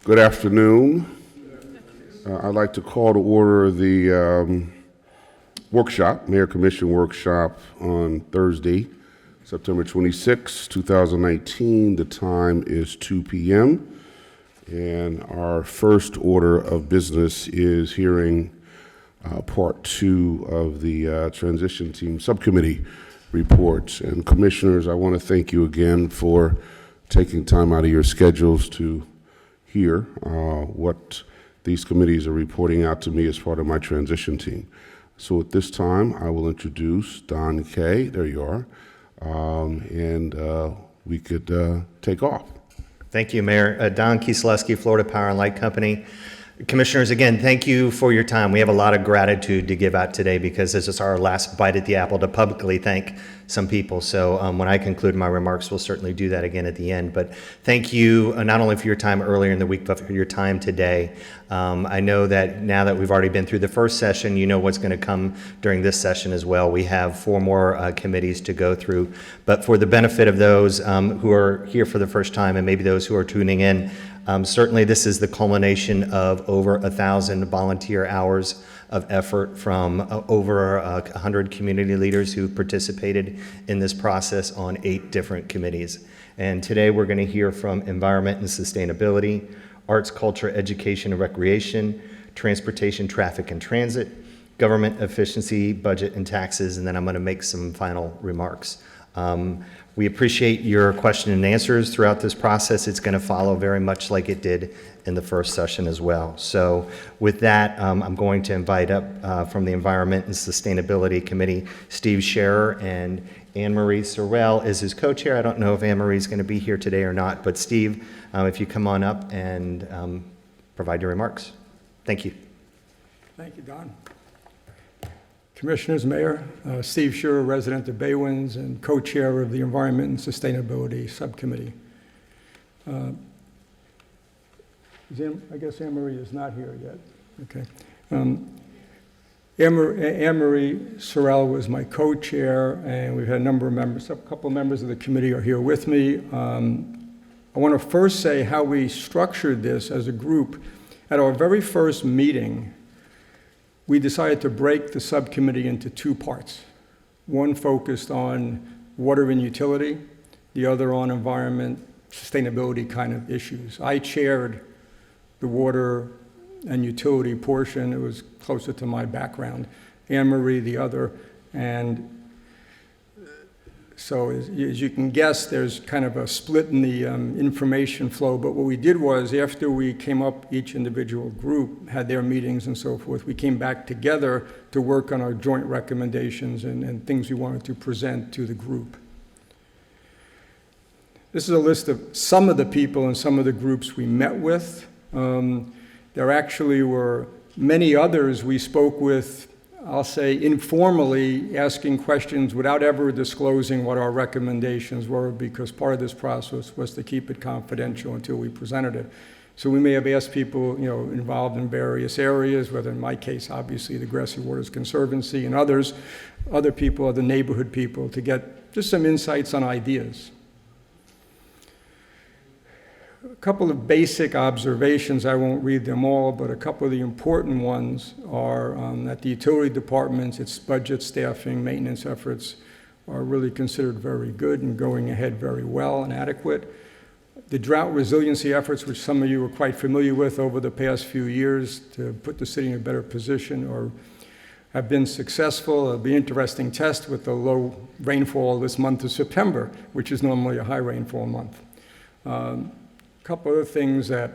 Good afternoon. I'd like to call to order the workshop, Mayor Commission workshop on Thursday, September 26, 2019. The time is 2 p.m. And our first order of business is hearing part 2 of the Transition Team Subcommittee reports. And Commissioners, I want to thank you again for taking time out of your schedules to hear what these committees are reporting out to me as part of my transition team. So at this time, I will introduce Don Kay. There you are. And we could take off. Thank you, Mayor. Don Kieslewski, Florida Power and Light Company. Commissioners, again, thank you for your time. We have a lot of gratitude to give out today because this is our last bite at the apple to publicly thank some people. So when I conclude my remarks, we'll certainly do that again at the end. But thank you not only for your time earlier in the week, but for your time today. I know that now that we've already been through the first session, you know what's going to come during this session as well. We have 4 more committees to go through. But for the benefit of those who are here for the first time and maybe those who are tuning in, certainly this is the culmination of over 1,000 volunteer hours of effort from over 100 community leaders who participated in this process on 8 different committees. And today we're going to hear from Environment and Sustainability, Arts, Culture, Education and Recreation, Transportation, Traffic and Transit, Government Efficiency, Budget and Taxes, and then I'm going to make some final remarks. We appreciate your question and answers throughout this process. It's going to follow very much like it did in the first session as well. So with that, I'm going to invite up from the Environment and Sustainability Committee, Steve Scherer, and Anne-Marie Sorrell is his co-chair. I don't know if Anne-Marie is going to be here today or not, but Steve, if you come on up and provide your remarks. Thank you. Thank you, Don. Commissioners, Mayor, Steve Scherer, resident of Baywinds and co-chair of the Environment and Sustainability Subcommittee. I guess Anne-Marie is not here yet. Okay. Anne-Marie Sorrell was my co-chair, and we've had a number of members, a couple of members of the committee are here with me. I want to first say how we structured this as a group. At our very first meeting, we decided to break the subcommittee into 2 parts. One focused on water and utility, the other on environment, sustainability kind of issues. I chaired the water and utility portion. It was closer to my background. Anne-Marie, the other. And so as you can guess, there's kind of a split in the information flow. But what we did was, after we came up, each individual group had their meetings and so forth, we came back together to work on our joint recommendations and things we wanted to present to the group. This is a list of some of the people and some of the groups we met with. There actually were many others we spoke with, I'll say informally, asking questions without ever disclosing what our recommendations were, because part of this process was to keep it confidential until we presented it. So we may have asked people, involved in various areas, whether in my case, obviously the Grassy Waters Conservancy, and other people, other neighborhood people, to get just some insights on ideas. A couple of basic observations, I won't read them all, but a couple of the important ones are that the utility departments, its budget, staffing, maintenance efforts are really considered very good and going ahead very well and adequate. The drought resiliency efforts, which some of you are quite familiar with over the past few years to put the city in a better position, or have been successful. It'll be an interesting test with the low rainfall this month of September, which is normally a high rainfall month. Couple other things that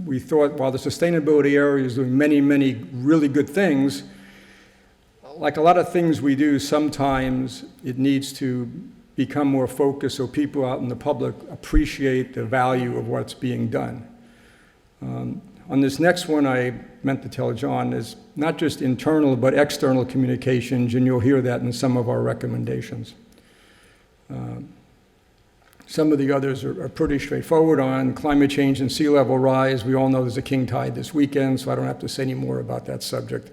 we thought, while the sustainability area is doing many, many really good things, like a lot of things we do, sometimes it needs to become more focused so people out in the public appreciate the value of what's being done. On this next one, I meant to tell John, is not just internal but external communications, and you'll hear that in some of our recommendations. Some of the others are pretty straightforward. On climate change and sea level rise, we all know there's a king tide this weekend, so I don't have to say any more about that subject.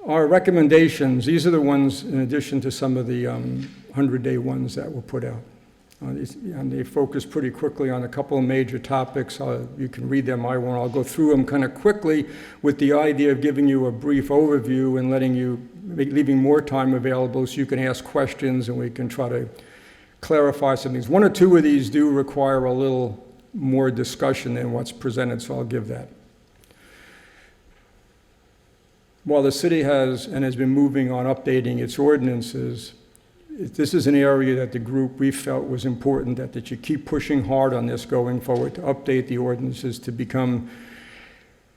Our recommendations, these are the ones in addition to some of the 100-day ones that were put out. And they focus pretty quickly on a couple of major topics. You can read them, I'll go through them kind of quickly with the idea of giving you a brief overview and leaving more time available so you can ask questions and we can try to clarify some things. One or two of these do require a little more discussion than what's presented, so I'll give that. While the city has been moving on updating its ordinances, this is an area that the group, we felt was important, that you keep pushing hard on this going forward to update the ordinances to become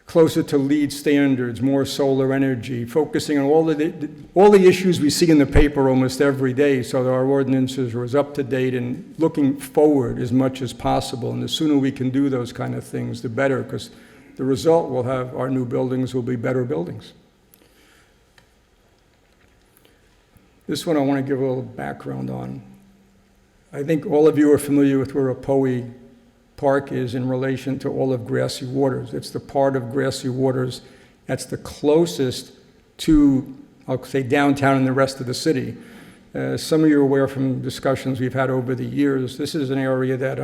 closer to LEED standards, more solar energy, focusing on all the issues we see in the paper almost every day, so that our ordinances are as up to date and looking forward as much as possible. And the sooner we can do those kind of things, the better, because the result will have our new buildings will be better buildings. This one I want to give a little background on. I think all of you are familiar with where Apoe Park is in relation to all of Grassy Waters. It's the part of Grassy Waters that's the closest to, I'll say, downtown and the rest of the city. Some of you are aware from discussions we've had over the years, this is an area that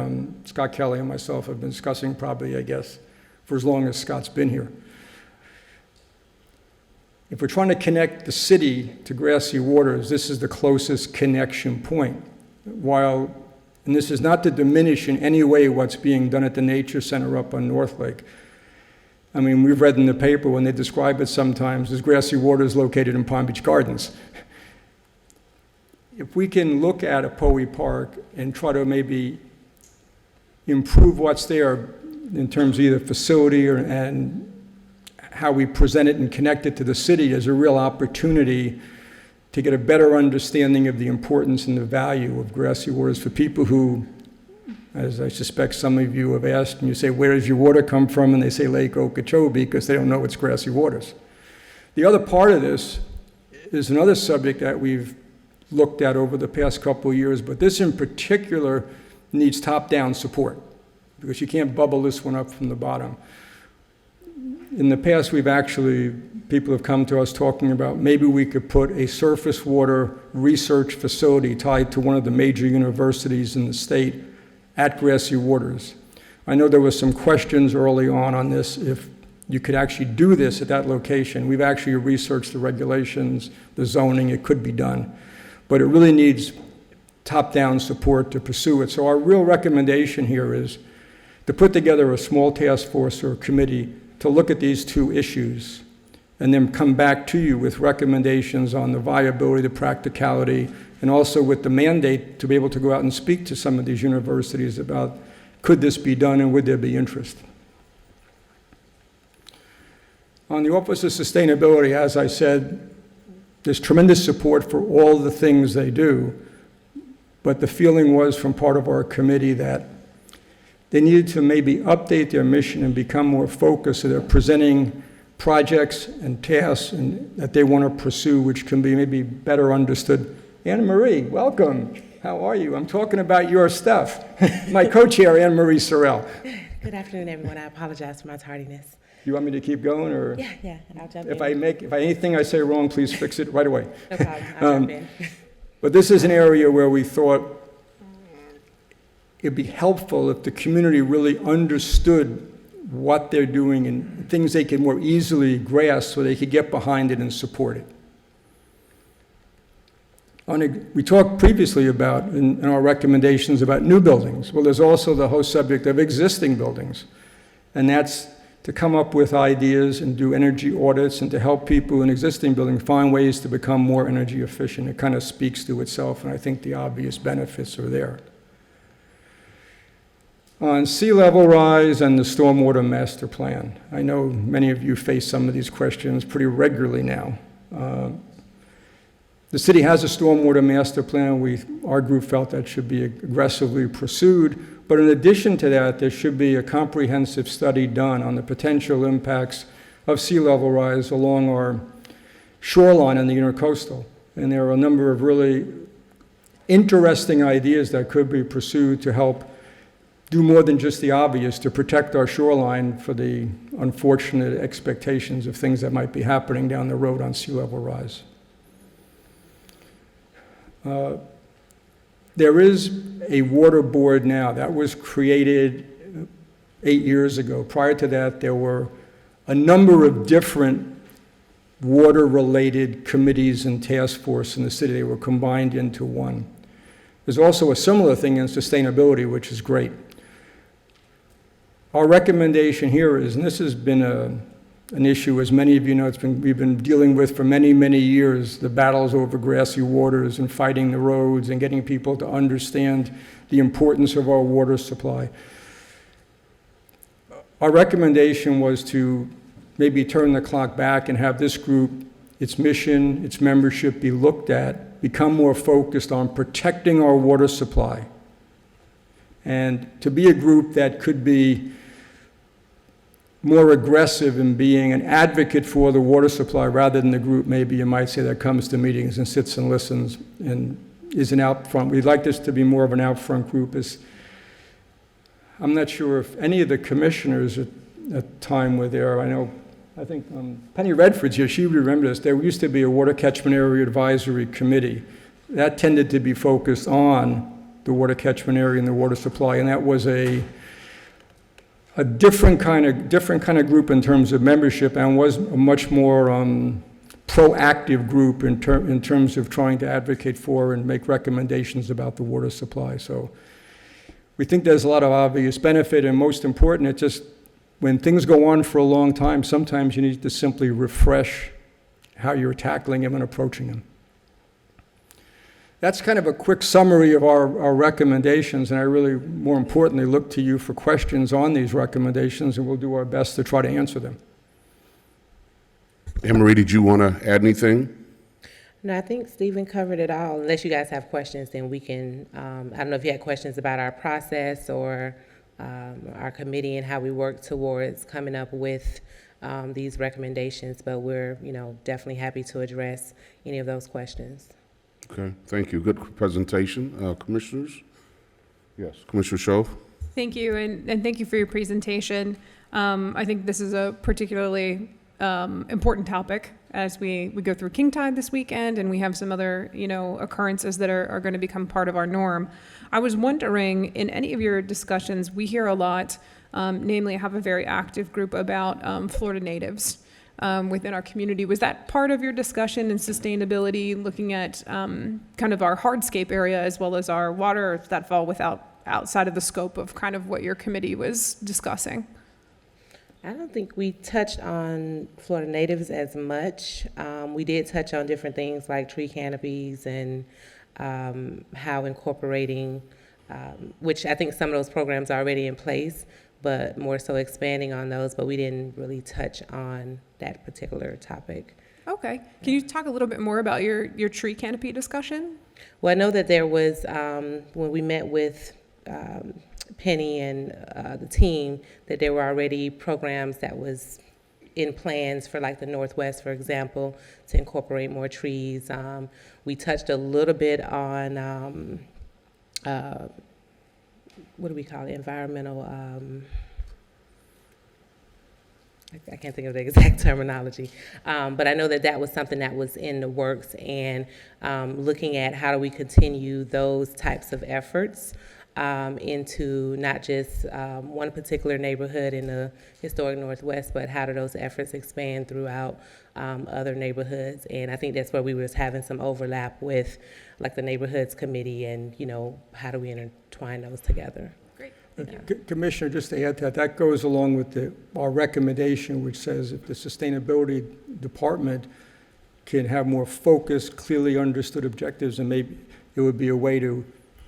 Scott Kelly and myself have been discussing probably, I guess, for as long as Scott's been here. If we're trying to connect the city to Grassy Waters, this is the closest connection point. And this is not to diminish in any way what's being done at the Nature Center up on North Lake. I mean, we've read in the paper when they describe it sometimes as Grassy Waters located in Palm Beach Gardens. If we can look at Apoe Park and try to maybe improve what's there in terms of either facility and how we present it and connect it to the city, as a real opportunity to get a better understanding of the importance and the value of Grassy Waters for people who, as I suspect some of you have asked, and you say, where does your water come from? And they say Lake Okeechobee because they don't know it's Grassy Waters. The other part of this is another subject that we've looked at over the past couple of years, but this in particular needs top-down support because you can't bubble this one up from the bottom. In the past, people have come to us talking about maybe we could put a surface water research facility tied to one of the major universities in the state at Grassy Waters. I know there was some questions early on this, if you could actually do this at that location. We've actually researched the regulations, the zoning, it could be done. But it really needs top-down support to pursue it. So our real recommendation here is to put together a small task force or committee to look at these two issues and then come back to you with recommendations on the viability, the practicality, and also with the mandate to be able to go out and speak to some of these universities about could this be done and would there be interest. On the Office of Sustainability, as I said, there's tremendous support for all the things they do, but the feeling was from part of our committee that they needed to maybe update their mission and become more focused so they're presenting projects and tasks that they want to pursue, which can be maybe better understood. Anne Marie, welcome. How are you? I'm talking about your stuff. My co-chair, Anne Marie Sorrell. Good afternoon, everyone. I apologize for my tardiness. You want me to keep going, or? Yeah, I'll jump if in. If anything I say wrong, please fix it right away. No problem. I'll jump in. But this is an area where we thought it'd be helpful if the community really understood what they're doing and things they can more easily grasp so they could get behind it and support it. We talked previously about, in our recommendations, about new buildings. Well, there's also the whole subject of existing buildings. And that's to come up with ideas and do energy audits and to help people in existing buildings find ways to become more energy efficient. It kind of speaks to itself, and I think the obvious benefits are there. On sea level rise and the stormwater master plan. I know many of you face some of these questions pretty regularly now. The city has a stormwater master plan. Our group felt that should be aggressively pursued. But in addition to that, there should be a comprehensive study done on the potential impacts of sea level rise along our shoreline and the intercoastal. And there are a number of really interesting ideas that could be pursued to help do more than just the obvious to protect our shoreline for the unfortunate expectations of things that might be happening down the road on sea level rise. There is a water board now. That was created 8 years ago. Prior to that, there were a number of different water-related committees and task force in the city. They were combined into one. There's also a similar thing in sustainability, which is great. Our recommendation here is, and this has been an issue, as many of you know, we've been dealing with for many, many years, the battles over grassy waters and fighting the roads and getting people to understand the importance of our water supply. Our recommendation was to maybe turn the clock back and have this group, its mission, its membership be looked at, become more focused on protecting our water supply, and to be a group that could be more aggressive in being an advocate for the water supply rather than the group, maybe you might say, that comes to meetings and sits and listens and isn't out front. We'd like this to be more of an out front group. I'm not sure if any of the commissioners at the time were there. I think Penny Redford's here. She would remember this. There used to be a Water Catchment Area Advisory Committee. That tended to be focused on the water catchment area and the water supply, and that was a different kind of group in terms of membership, and was a much more proactive group in terms of trying to advocate for and make recommendations about the water supply. So we think there's a lot of obvious benefit, and most important, it's just when things go on for a long time, sometimes you need to simply refresh how you're tackling them and approaching them. That's kind of a quick summary of our recommendations, and I really, more importantly, look to you for questions on these recommendations, and we'll do our best to try to answer them. Anne-Marie, did you want to add anything? No, I think Stephen covered it all. Unless you guys have questions, then we can, I don't know if you had questions about our process or our committee and how we work towards coming up with these recommendations, but we're, definitely happy to address any of those questions. Okay, thank you. Good presentation. Commissioners? Yes, Commissioner Shove? Thank you, and thank you for your presentation. I think this is a particularly important topic as we go through King Tide this weekend, and we have some other, occurrences that are going to become part of our norm. I was wondering, in any of your discussions, we hear a lot, namely I have a very active group about Florida natives within our community. Was that part of your discussion in sustainability, looking at kind of our hardscape area as well as our water, or if that fall outside of the scope of kind of what your committee was discussing? I don't think we touched on Florida natives as much. We did touch on different things like tree canopies and how incorporating, which I think some of those programs are already in place, but more so expanding on those, but we didn't really touch on that particular topic. Okay. Can you talk a little bit more about your tree canopy discussion? Well, I know that there was, when we met with Penny and the team, that there were already programs that was in plans for like the Northwest, for example, to incorporate more trees. We touched a little bit on, what do we call it, environmental, I can't think of the exact terminology, but I know that that was something that was in the works, and looking at how do we continue those types of efforts into not just one particular neighborhood in the historic Northwest, but how do those efforts expand throughout other neighborhoods. And I think that's where we was having some overlap with like the neighborhoods committee, and how do we intertwine those together. Great. Commissioner, just to add to that, that goes along with our recommendation, which says if the sustainability department can have more focused, clearly understood objectives, and maybe it would be a way to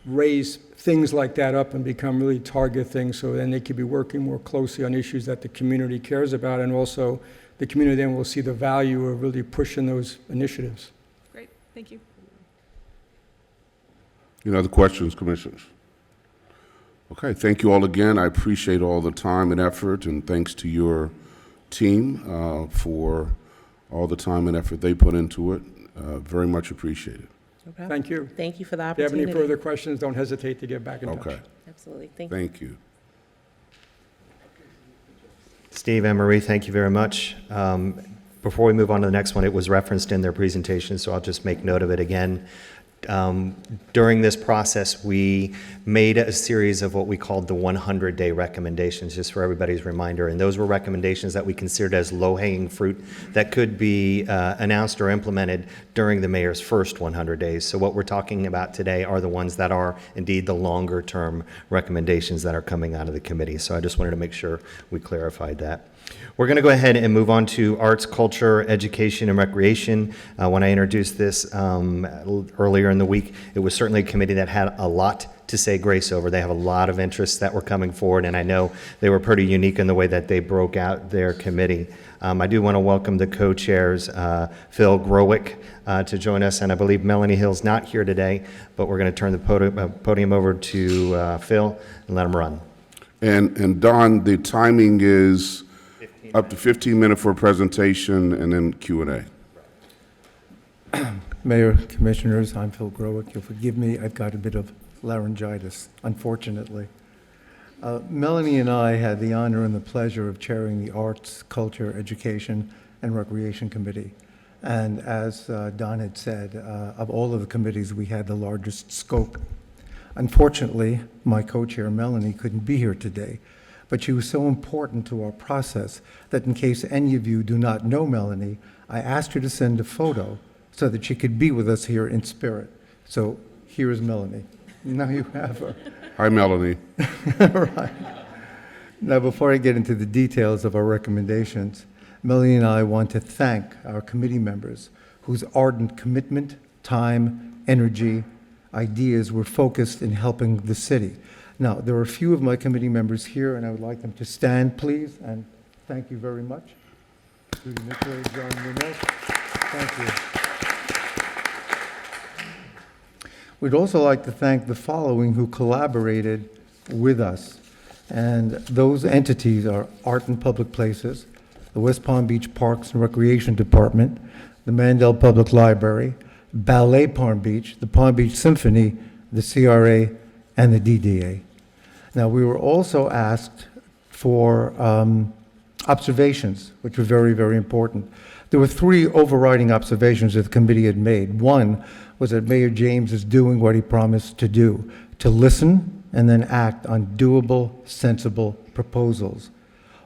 raise things like that up and become really target things, so then they could be working more closely on issues that the community cares about, and also the community then will see the value of really pushing those initiatives. Great. Thank you. Any other questions, commissioners? Okay, thank you all again. I appreciate all the time and effort, and thanks to your team for all the time and effort they put into it. Very much appreciated. No problem. Thank you. Thank you for the If you have opportunity. any further questions, don't hesitate to get back in touch. Okay, Absolutely. Thank you. thank you. Steve, Anne-Marie, thank you very much. Before we move on to the next one, it was referenced in their presentation, so I'll just make note of it again. During this process, we made a series of what we called the 100-day recommendations, just for everybody's reminder. And those were recommendations that we considered as low-hanging fruit that could be announced or implemented during the mayor's first 100 days. So what we're talking about today are the ones that are indeed the longer-term recommendations that are coming out of the committee. So I just wanted to make sure we clarified that. We're going to go ahead and move on to arts, culture, education, and recreation. When I introduced this earlier in the week, it was certainly a committee that had a lot to say grace over. They have a lot of interests that were coming forward, and I know they were pretty unique in the way that they broke out their committee. I do want to welcome the co-chairs, Phil Growick, to join us, and I believe Melanie Hill's not here today, but we're going to turn the podium over to Phil and let him run. And Don, the timing is up to 15 minutes for a presentation and then Q&A. Mayor, Commissioners, I'm Phil Growick. You'll forgive me, I've got a bit of laryngitis, unfortunately. Melanie and I had the honor and the pleasure of chairing the Arts, Culture, Education, and Recreation Committee. And as Don had said, of all of the committees, we had the largest scope. Unfortunately, my co-chair, Melanie, couldn't be here today, but she was so important to our process that in case any of you do not know Melanie, I asked her to send a photo so that she could be with us here in spirit. So here is Melanie. Now you have her. Hi, Melanie. Right. Now, before I get into the details of our recommendations, Melanie and I want to thank our committee members whose ardent commitment, time, energy, ideas were focused in helping the city. Now, there are a few of my committee members here, and I would like them to stand, please, and thank you very much. Judy Mitchell, John Munez, thank you. We'd also like to thank the following who collaborated with us, and those entities are Art and Public Places, the West Palm Beach Parks and Recreation Department, the Mandel Public Library, Ballet Palm Beach, the Palm Beach Symphony, the CRA, and the DDA. Now, we were also asked for observations, which were very, very important. There were three overriding observations that the committee had made. One was that Mayor James is doing what he promised to do, to listen and then act on doable, sensible proposals.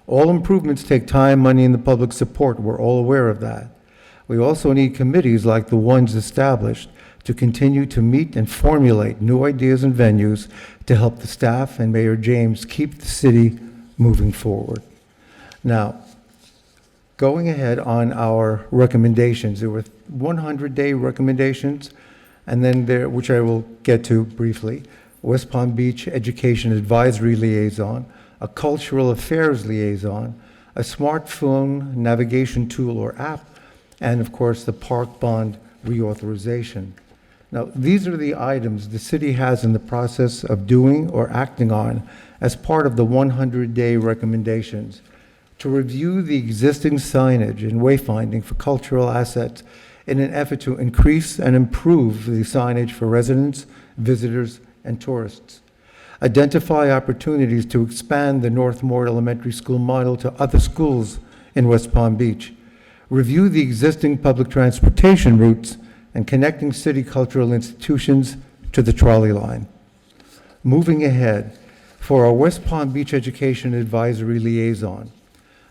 All improvements take time, money, and the public support. We're all aware of that. We also need committees like the ones established to continue to meet and formulate new ideas and venues to help the staff and Mayor James keep the city moving forward. Now, going ahead on our recommendations, there were 100-day recommendations, and then there, which I will get to briefly, West Palm Beach Education Advisory Liaison, a Cultural Affairs Liaison, a smartphone navigation tool or app, and of course the park bond reauthorization. Now, these are the items the city has in the process of doing or acting on as part of the 100-day recommendations to review the existing signage and wayfinding for cultural assets in an effort to increase and improve the signage for residents, visitors, and tourists. Identify opportunities to expand the Northmore Elementary School model to other schools in West Palm Beach. Review the existing public transportation routes and connecting city cultural institutions to the trolley line. Moving ahead, for our West Palm Beach Education Advisory Liaison.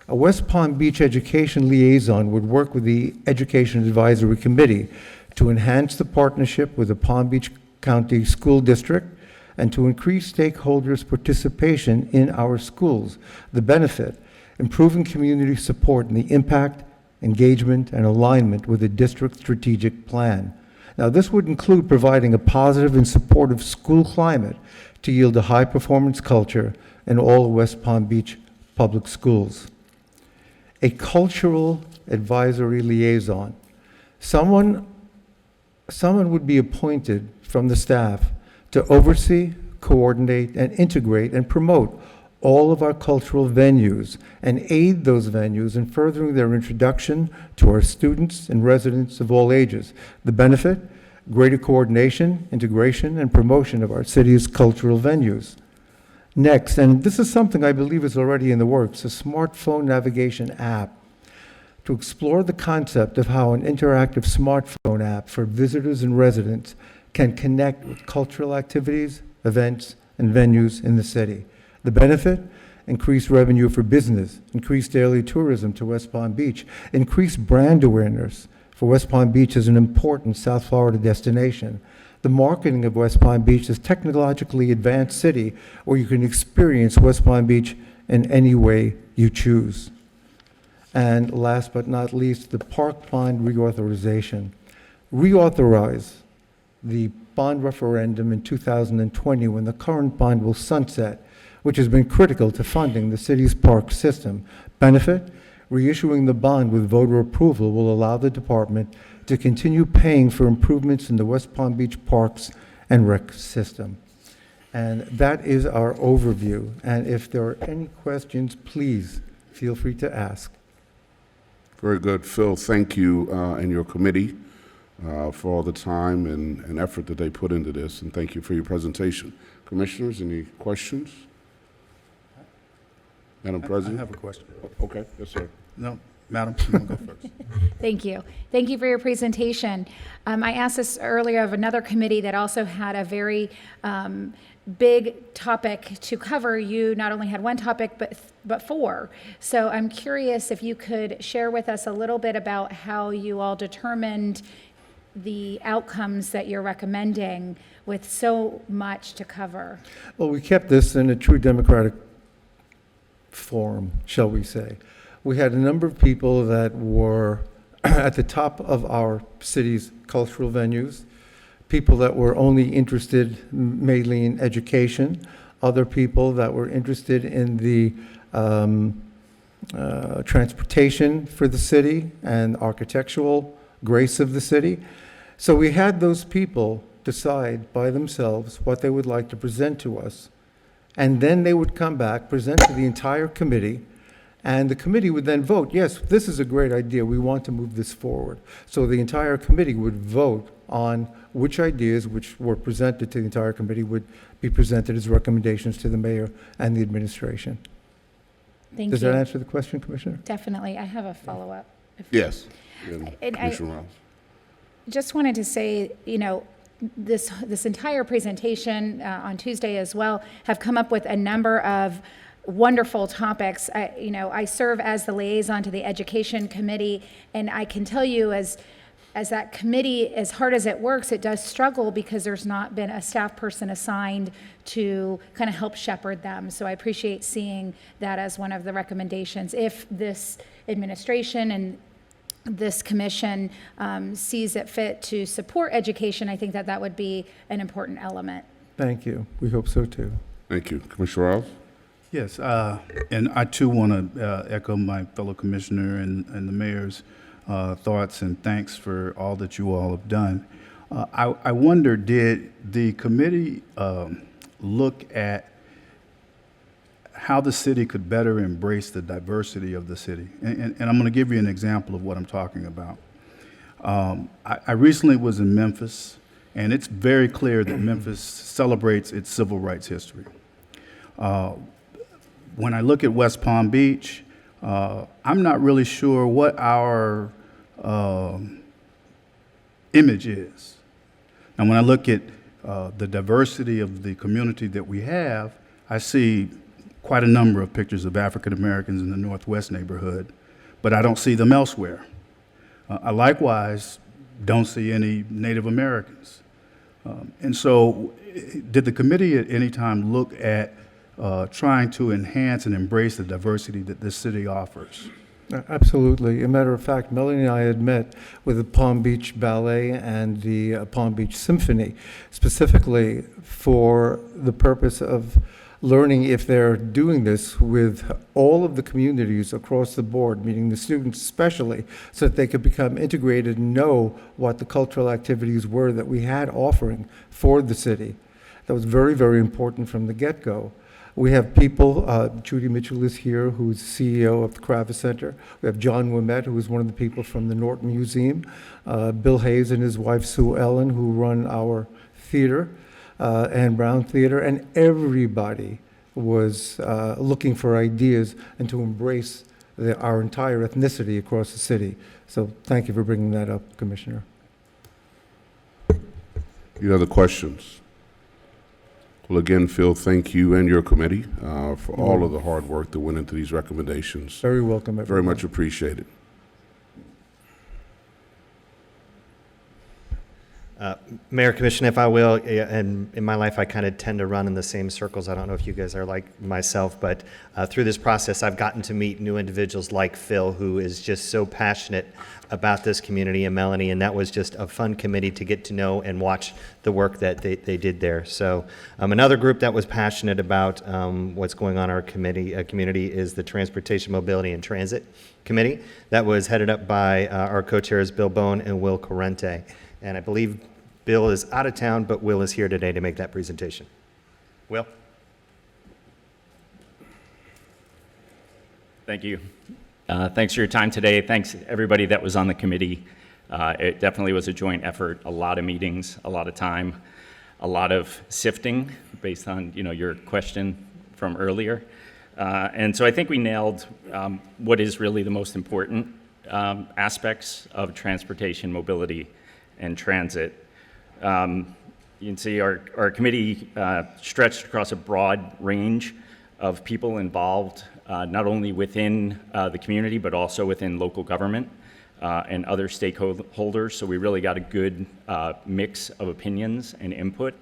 A West Palm Beach Education Liaison would work with the Education Advisory Committee to enhance the partnership with the Palm Beach County School District and to increase stakeholders' participation in our schools. The benefit, improving community support and the impact, engagement, and alignment with the district's strategic plan. Now, this would include providing a positive and supportive school climate to yield a high-performance culture in all West Palm Beach public schools. A cultural advisory liaison. Someone would be appointed from the staff to oversee, coordinate, and integrate and promote all of our cultural venues and aid those venues in furthering their introduction to our students and residents of all ages. The benefit, greater coordination, integration, and promotion of our city's cultural venues. Next, and this is something I believe is already in the works, a smartphone navigation app to explore the concept of how an interactive smartphone app for visitors and residents can connect with cultural activities, events, and venues in the city. The benefit? Increased revenue for business, increased daily tourism to West Palm Beach, increased brand awareness for West Palm Beach as an important South Florida destination. The marketing of West Palm Beach as a technologically advanced city where you can experience West Palm Beach in any way you choose. And last but not least, the park bond reauthorization. Reauthorize the bond referendum in 2020 when the current bond will sunset, which has been critical to funding the city's park system. Benefit? Reissuing the bond with voter approval will allow the department to continue paying for improvements in the West Palm Beach parks and rec system. And that is our overview. And if there are any questions, please feel free to ask. Very good. Phil, thank you and your committee for all the time and effort that they put into this, and thank you for your presentation. Commissioners, any questions? Madam I President? have a question. Okay, yes, sir. No, Madam, you want to go first? Thank you. Thank you for your presentation. I asked this earlier of another committee that also had a very big topic to cover. You not only had one topic, but four. So I'm curious if you could share with us a little bit about how you all determined the outcomes that you're recommending with so much to cover. Well, we kept this in a true democratic form, shall we say. We had a number of people that were at the top of our city's cultural venues, people that were only interested mainly in education, other people that were interested in the transportation for the city and architectural grace of the city. So we had those people decide by themselves what they would like to present to us. And then they would come back, present to the entire committee, and the committee would then vote, yes, this is a great idea, we want to move this forward. So the entire committee would vote on which ideas which were presented to the entire committee would be presented as recommendations to the mayor and the administration. Thank Does you. that answer the question, Commissioner? Definitely. I have a follow-up. Yes. And Commissioner Rouse. Just wanted to say, you know, this entire presentation on Tuesday as well have come up with a number of wonderful topics. I serve as the liaison to the Education Committee, and I can tell you as that committee, as hard as it works, it does struggle because there's not been a staff person assigned to kind of help shepherd them. So I appreciate seeing that as one of the recommendations. If this administration and this commission sees it fit to support education, I think that would be an important element. Thank you. We hope so too. Thank you. Commissioner Rouse? Yes, and I too want to echo my fellow commissioner and the mayor's thoughts and thanks for all that you all have done. I wonder, did the committee look at how the city could better embrace the diversity of the city? And I'm going to give you an example of what I'm talking about. I recently was in Memphis, and it's very clear that Memphis celebrates its civil rights history. When I look at West Palm Beach, I'm not really sure what our image is. And when I look at the diversity of the community that we have, I see quite a number of pictures of African Americans in the Northwest neighborhood, but I don't see them elsewhere. I likewise don't see any Native Americans. And so did the committee at any time look at trying to enhance and embrace the diversity that this city offers? Absolutely. As a matter of fact, Melanie and I had met with the Palm Beach Ballet and the Palm Beach Symphony, specifically for the purpose of learning if they're doing this with all of the communities across the board, meaning the students especially, so that they could become integrated and know what the cultural activities were that we had offering for the city. That was very, very important from the get-go. We have people, Judy Mitchell is here, who's CEO of the Kravis Center. We have John Wimet, who is one of the people from the Norton Museum. Bill Hayes and his wife Sue Ellen, who run our theater, and Brown Theater, and everybody was looking for ideas and to embrace our entire ethnicity across the city. So thank you for bringing that up, Commissioner. Any other questions? Well, again, Phil, thank you and your committee for all of the hard work that went into these recommendations. Very welcome, Very everyone. much appreciated. Mayor, Commissioner, if I will, and in my life, I kind of tend to run in the same circles. I don't know if you guys are like myself, but through this process, I've gotten to meet new individuals like Phil, who is just so passionate about this community, and Melanie, and that was just a fun committee to get to know and watch the work that they did there. So another group that was passionate about what's going on in our community is the Transportation, Mobility, and Transit Committee. That was headed up by our co-chairs, Bill Bone and Will Corrente. And I believe Bill is out of town, but Will is here today to make that presentation. Will? Thank you. Thanks for your time today. Thanks everybody that was on the committee. It definitely was a joint effort, a lot of meetings, a lot of time, a lot of sifting based on your question from earlier. And so I think we nailed what is really the most important aspects of transportation, mobility, and transit. You can see our committee stretched across a broad range of people involved, not only within the community, but also within local government and other stakeholders. So we really got a good mix of opinions and input.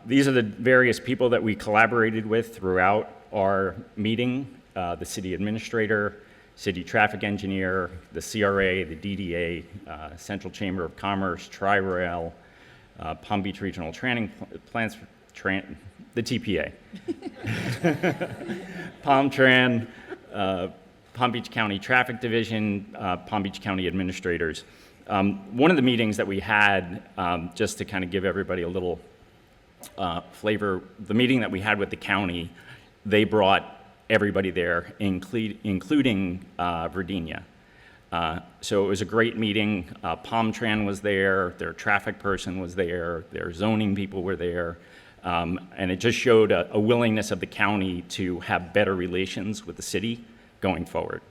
These are the various people that we collaborated with throughout our meeting: the city administrator, city traffic engineer, the CRA, the DDA, Central Chamber of Commerce, Tri-Rail, Palm Beach Regional Training Plans, the TPA, Palm Tran, Palm Beach County Traffic Division, Palm Beach County administrators. One of the meetings that we had, just to kind of give everybody a little flavor, the meeting that we had with the county, they brought everybody there, including Virginia. So it was a great meeting. Palm Tran was there, their traffic person was there, their zoning people were there, and it just showed a willingness of the county to have better relations with the city going forward.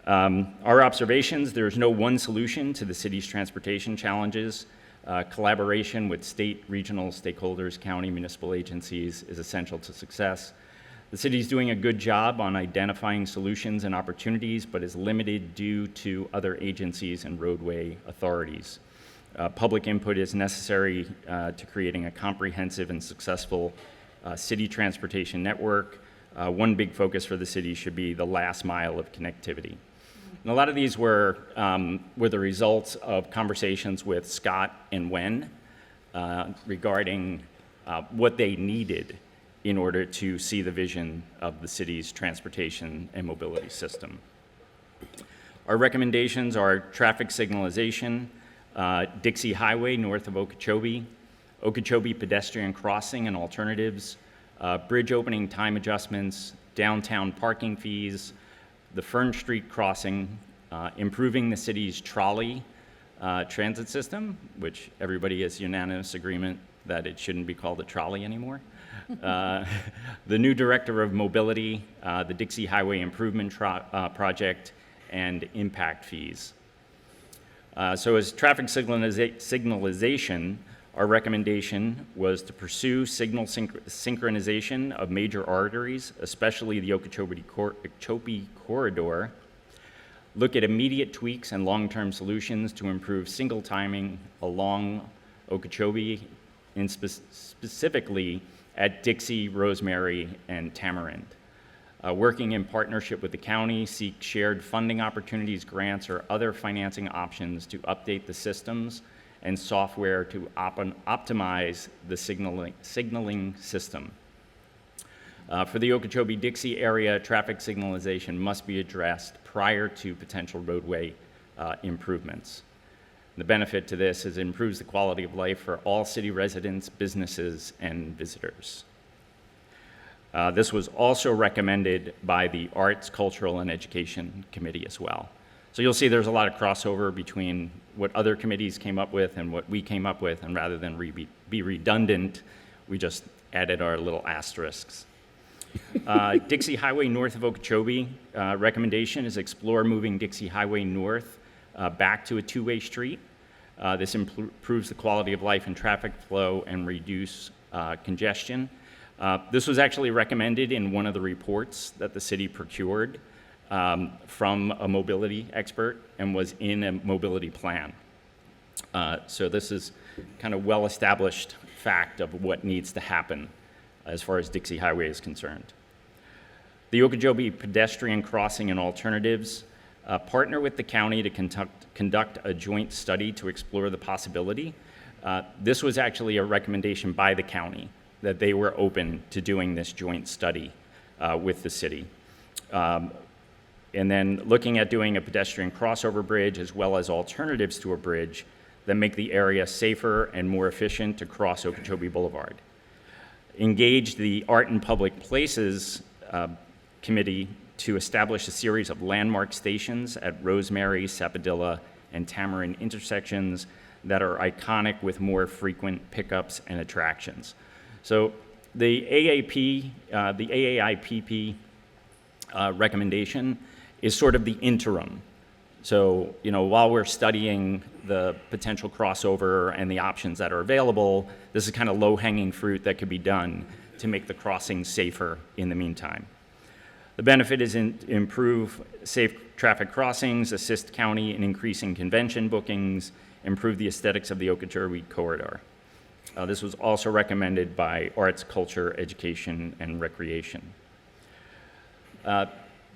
Our observations: there's no one solution to the city's transportation challenges. Collaboration with state, regional stakeholders, county, municipal agencies is essential to success. The city is doing a good job on identifying solutions and opportunities, but is limited due to other agencies and roadway authorities. Public input is necessary to creating a comprehensive and successful city transportation network. One big focus for the city should be the last mile of connectivity. And a lot of these were the results of conversations with Scott and Wen regarding what they needed in order to see the vision of the city's transportation and mobility system. Our recommendations are traffic signalization, Dixie Highway north of Okeechobee, Okeechobee pedestrian crossing and alternatives, bridge opening time adjustments, downtown parking fees, the Fern Street crossing, improving the city's trolley transit system, which everybody is unanimous agreement that it shouldn't be called a trolley anymore. The new director of mobility, the Dixie Highway Improvement Project, and impact fees. So as traffic signalization, our recommendation was to pursue signal synchronization of major arteries, especially the Okeechobee corridor, look at immediate tweaks and long-term solutions to improve single timing along Okeechobee, and specifically at Dixie, Rosemary, and Tamarind. Working in partnership with the county, seek shared funding opportunities, grants, or other financing options to update the systems and software to optimize the signaling system. For the Okeechobee-Dixie area, traffic signalization must be addressed prior to potential roadway improvements. The benefit to this is it improves the quality of life for all city residents, businesses, and visitors. This was also recommended by the Arts, Cultural, and Education Committee as well. So you'll see there's a lot of crossover between what other committees came up with and what we came up with, and rather than be redundant, we just added our little asterisks. Dixie Highway north of Okeechobee, recommendation is explore moving Dixie Highway north back to a two-way street. This improves the quality of life and traffic flow and reduce congestion. This was actually recommended in one of the reports that the city procured from a mobility expert and was in a mobility plan. So this is kind of well-established fact of what needs to happen as far as Dixie Highway is concerned. The Okeechobee Pedestrian Crossing and Alternatives partner with the county to conduct a joint study to explore the possibility. This was actually a recommendation by the county that they were open to doing this joint study with the city. And then looking at doing a pedestrian crossover bridge as well as alternatives to a bridge that make the area safer and more efficient to cross Okeechobee Boulevard. Engage the Art and Public Places Committee to establish a series of landmark stations at Rosemary, Sapadilla, and Tamarind intersections that are iconic with more frequent pickups and attractions. So the AAIPP recommendation is sort of the interim. So, while we're studying the potential crossover and the options that are available, this is kind of low-hanging fruit that could be done to make the crossing safer in the meantime. The benefit is improve safe traffic crossings, assist county in increasing convention bookings, improve the aesthetics of the Okeechobee corridor. This was also recommended by Arts, Culture, Education, and Recreation.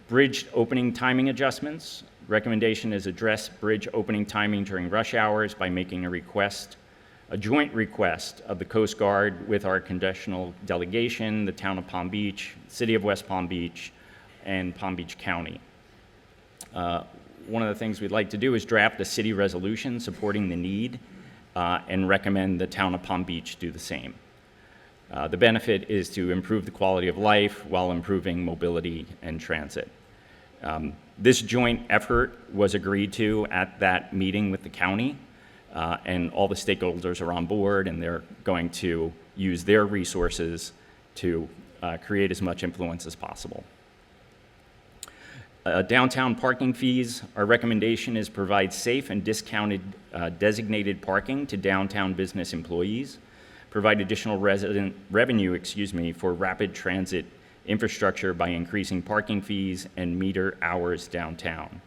Bridge opening timing adjustments. Recommendation is address bridge opening timing during rush hours by making a joint request of the Coast Guard with our congressional delegation, the town of Palm Beach, City of West Palm Beach, and Palm Beach County. One of the things we'd like to do is draft a city resolution supporting the need and recommend the town of Palm Beach do the same. The benefit is to improve the quality of life while improving mobility and transit. This joint effort was agreed to at that meeting with the county, and all the stakeholders are on board, and they're going to use their resources to create as much influence as possible. Downtown parking fees, our recommendation is provide safe and discounted designated parking to downtown business employees, provide additional revenue for rapid transit infrastructure by increasing parking fees and meter hours downtown.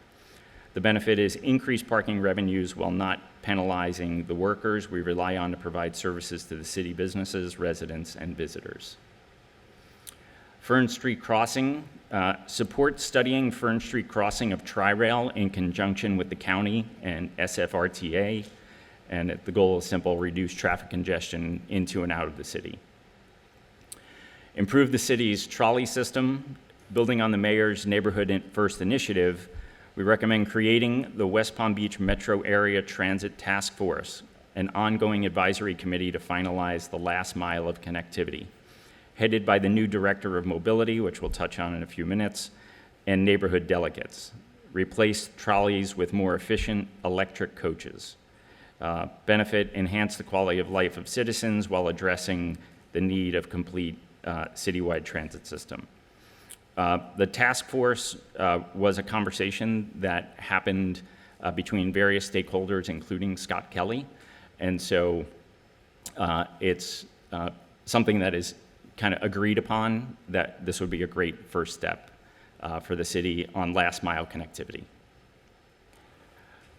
The benefit is increased parking revenues while not penalizing the workers we rely on to provide services to the city businesses, residents, and visitors. Fern Street Crossing, support studying Fern Street Crossing of Tri-Rail in conjunction with the county and SFRTA, and the goal is simple, reduce traffic congestion into and out of the city. Improve the city's trolley system. Building on the mayor's Neighborhood First initiative, we recommend creating the West Palm Beach Metro Area Transit Task Force, an ongoing advisory committee to finalize the last mile of connectivity, headed by the new Director of Mobility, which we'll touch on in a few minutes, and neighborhood delegates. Replace trolleys with more efficient electric coaches. Benefit, enhance the quality of life of citizens while addressing the need of complete citywide transit system. The task force was a conversation that happened between various stakeholders, including Scott Kelly, and so it's something that is kind of agreed upon that this would be a great first step for the city on last mile connectivity.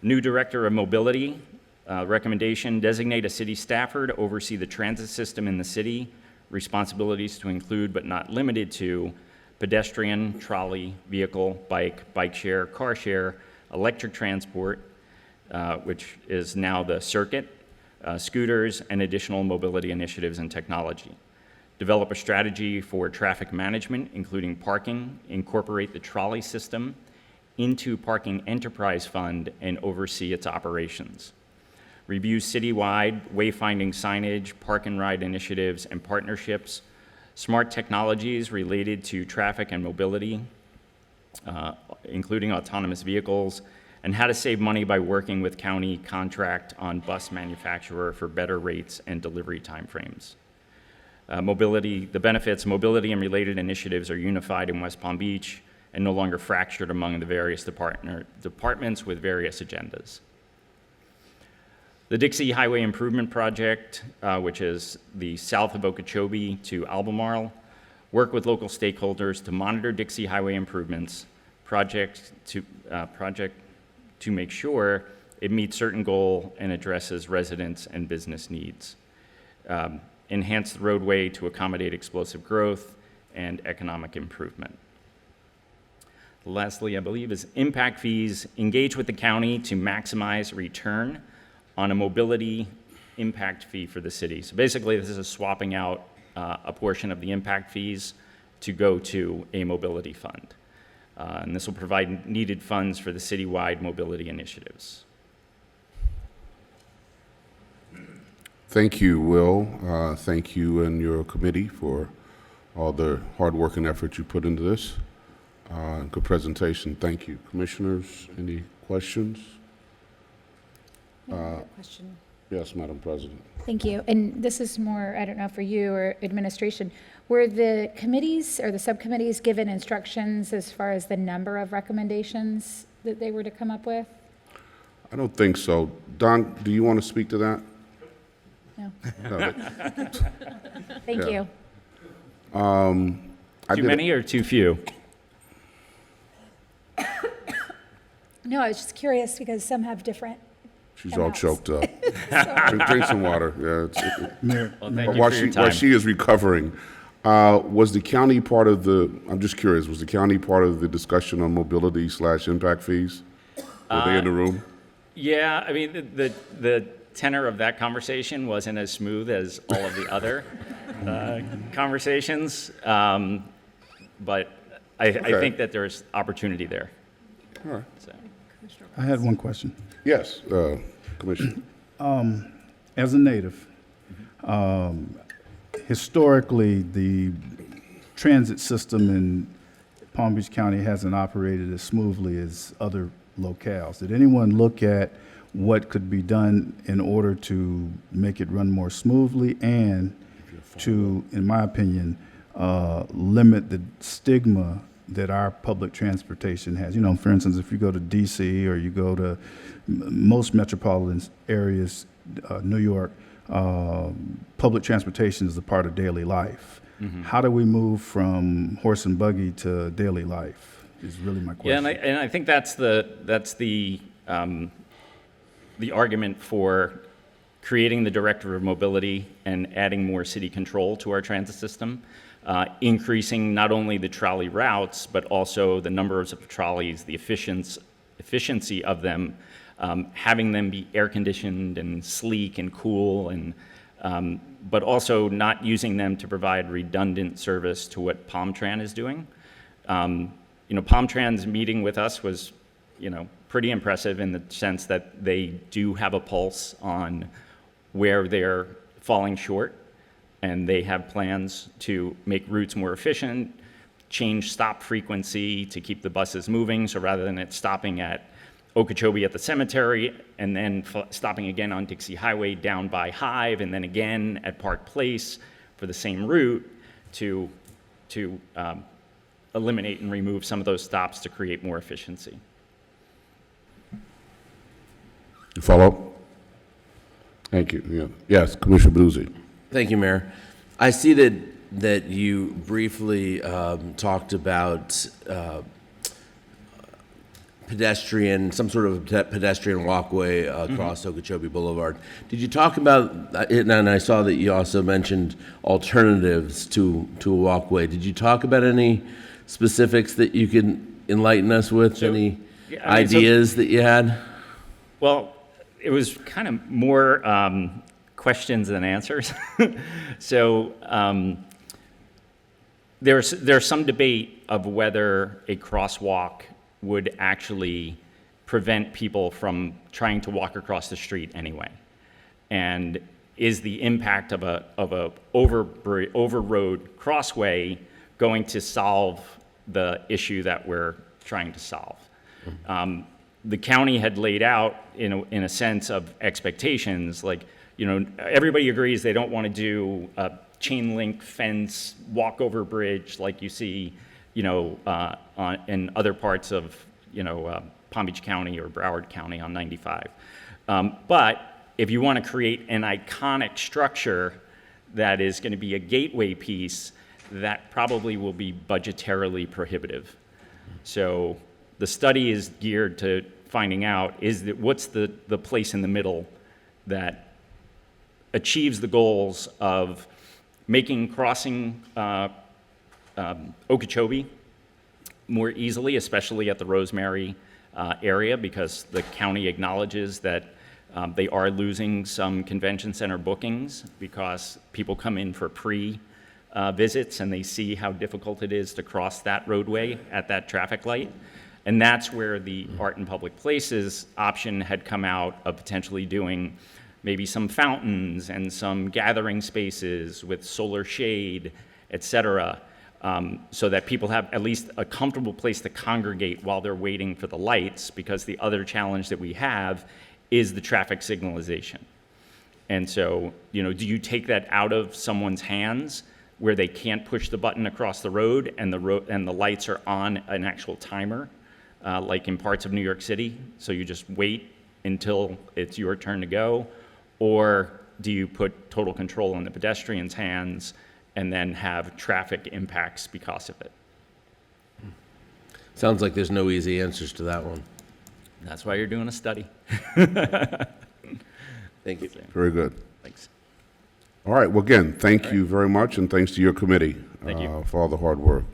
New Director of Mobility, recommendation, designate a city staffer to oversee the transit system in the city, responsibilities to include but not limited to pedestrian, trolley, vehicle, bike share, car share, electric transport, which is now the circuit, scooters, and additional mobility initiatives and technology. Develop a strategy for traffic management, including parking, incorporate the trolley system into Parking Enterprise Fund, and oversee its operations. Review citywide wayfinding signage, park and ride initiatives and partnerships, smart technologies related to traffic and mobility, including autonomous vehicles, and how to save money by working with county contract on bus manufacturer for better rates and delivery timeframes. Mobility, the benefits, mobility and related initiatives are unified in West Palm Beach and no longer fractured among the various departments with various agendas. The Dixie Highway Improvement Project, which is the south of Okeechobee to Albemarle, work with local stakeholders to monitor Dixie Highway improvements project to make sure it meets certain goal and addresses residents and business needs. Enhance the roadway to accommodate explosive growth and economic improvement. Lastly, I believe, is impact fees. Engage with the county to maximize return on a mobility impact fee for the city. So basically, this is swapping out a portion of the impact fees to go to a mobility fund. And this will provide needed funds for the citywide mobility initiatives. Thank you, Will. Thank you and your committee for all the hard work and effort you put into this. Good presentation. Thank you. Commissioners, any questions? Question. Yes, Madam President. Thank you. And this is more, I don't know, for you or administration. Were the committees or the subcommittees given instructions as far as the number of recommendations that they were to come up with? I don't think so. Don, do you want to speak to that? No. No. Thank Yeah. you. Too many or too few? No, I was just curious because some have different. She's all amounts. choked up. Drink some water. Yeah, Mayor, Well, thank you while for your she time. while she is recovering, was the county part of the? I'm just curious. Was the county part of the discussion on mobility / impact fees? Were they in the room? Yeah, I mean, the tenor of that conversation wasn't as smooth as all of the other conversations, but I think that there's opportunity there. All right. So. I had one question. Yes, Commissioner. As a native, historically, the transit system in Palm Beach County hasn't operated as smoothly as other locales. Did anyone look at what could be done in order to make it run more smoothly and to, in my opinion, limit the stigma that our public transportation has? You know, for instance, if you go to DC or you go to most metropolitan areas, New York, public transportation is a part of daily life. Mm-hmm. How do we move from horse and buggy to daily life is really my question. Yeah, and I think that's the argument for creating the Director of Mobility and adding more city control to our transit system, increasing not only the trolley routes, but also the numbers of trolleys, the efficiency of them, having them be air-conditioned and sleek and cool, and but also not using them to provide redundant service to what PalmTran is doing. PalmTran's meeting with us was, pretty impressive in the sense that they do have a pulse on where they're falling short, and they have plans to make routes more efficient, change stop frequency to keep the buses moving, so rather than it stopping at Okeechobee at the cemetery and then stopping again on Dixie Highway down by Hive and then again at Park Place for the same route, to eliminate and remove some of those stops to create more efficiency. Follow up? Thank you. Yeah. Yes, Commissioner Buzzi. Thank you, Mayor. I see that you briefly talked about some sort of pedestrian walkway across Okeechobee Boulevard. Did you talk about it? And I saw that you also mentioned alternatives to a walkway. Did you talk about any specifics that you could enlighten us with? Any ideas that you had? Well, it was kind of more questions than answers. So there's some debate of whether a crosswalk would actually prevent people from trying to walk across the street anyway, and is the impact of a overroad crossway going to solve the issue that we're trying to solve? The county had laid out in a sense of expectations, like, everybody agrees they don't want to do a chain link fence walkover bridge like you see, in other parts of, Palm Beach County or Broward County on 95. But if you want to create an iconic structure that is going to be a gateway piece, that probably will be budgetarily prohibitive. So the study is geared to finding out what's the place in the middle that achieves the goals of making crossing Okeechobee more easily, especially at the Rosemary area, because the county acknowledges that they are losing some convention center bookings because people come in for visits and they see how difficult it is to cross that roadway at that traffic light. And that's where the Art in Public Places option had come out of potentially doing maybe some fountains and some gathering spaces with solar shade, et cetera, so that people have at least a comfortable place to congregate while they're waiting for the lights, because the other challenge that we have is the traffic signalization. And so, do you take that out of someone's hands where they can't push the button across the road and the lights are on an actual timer, like in parts of New York City? So you just wait until it's your turn to go? Or do you put total control in the pedestrian's hands and then have traffic impacts because of it? Sounds like there's no easy answers to that one. That's why you're doing a study. Thank you. Very good. Thanks. All right, well, again, thank you very much, and thanks to your committee Thank you. for all the hard work.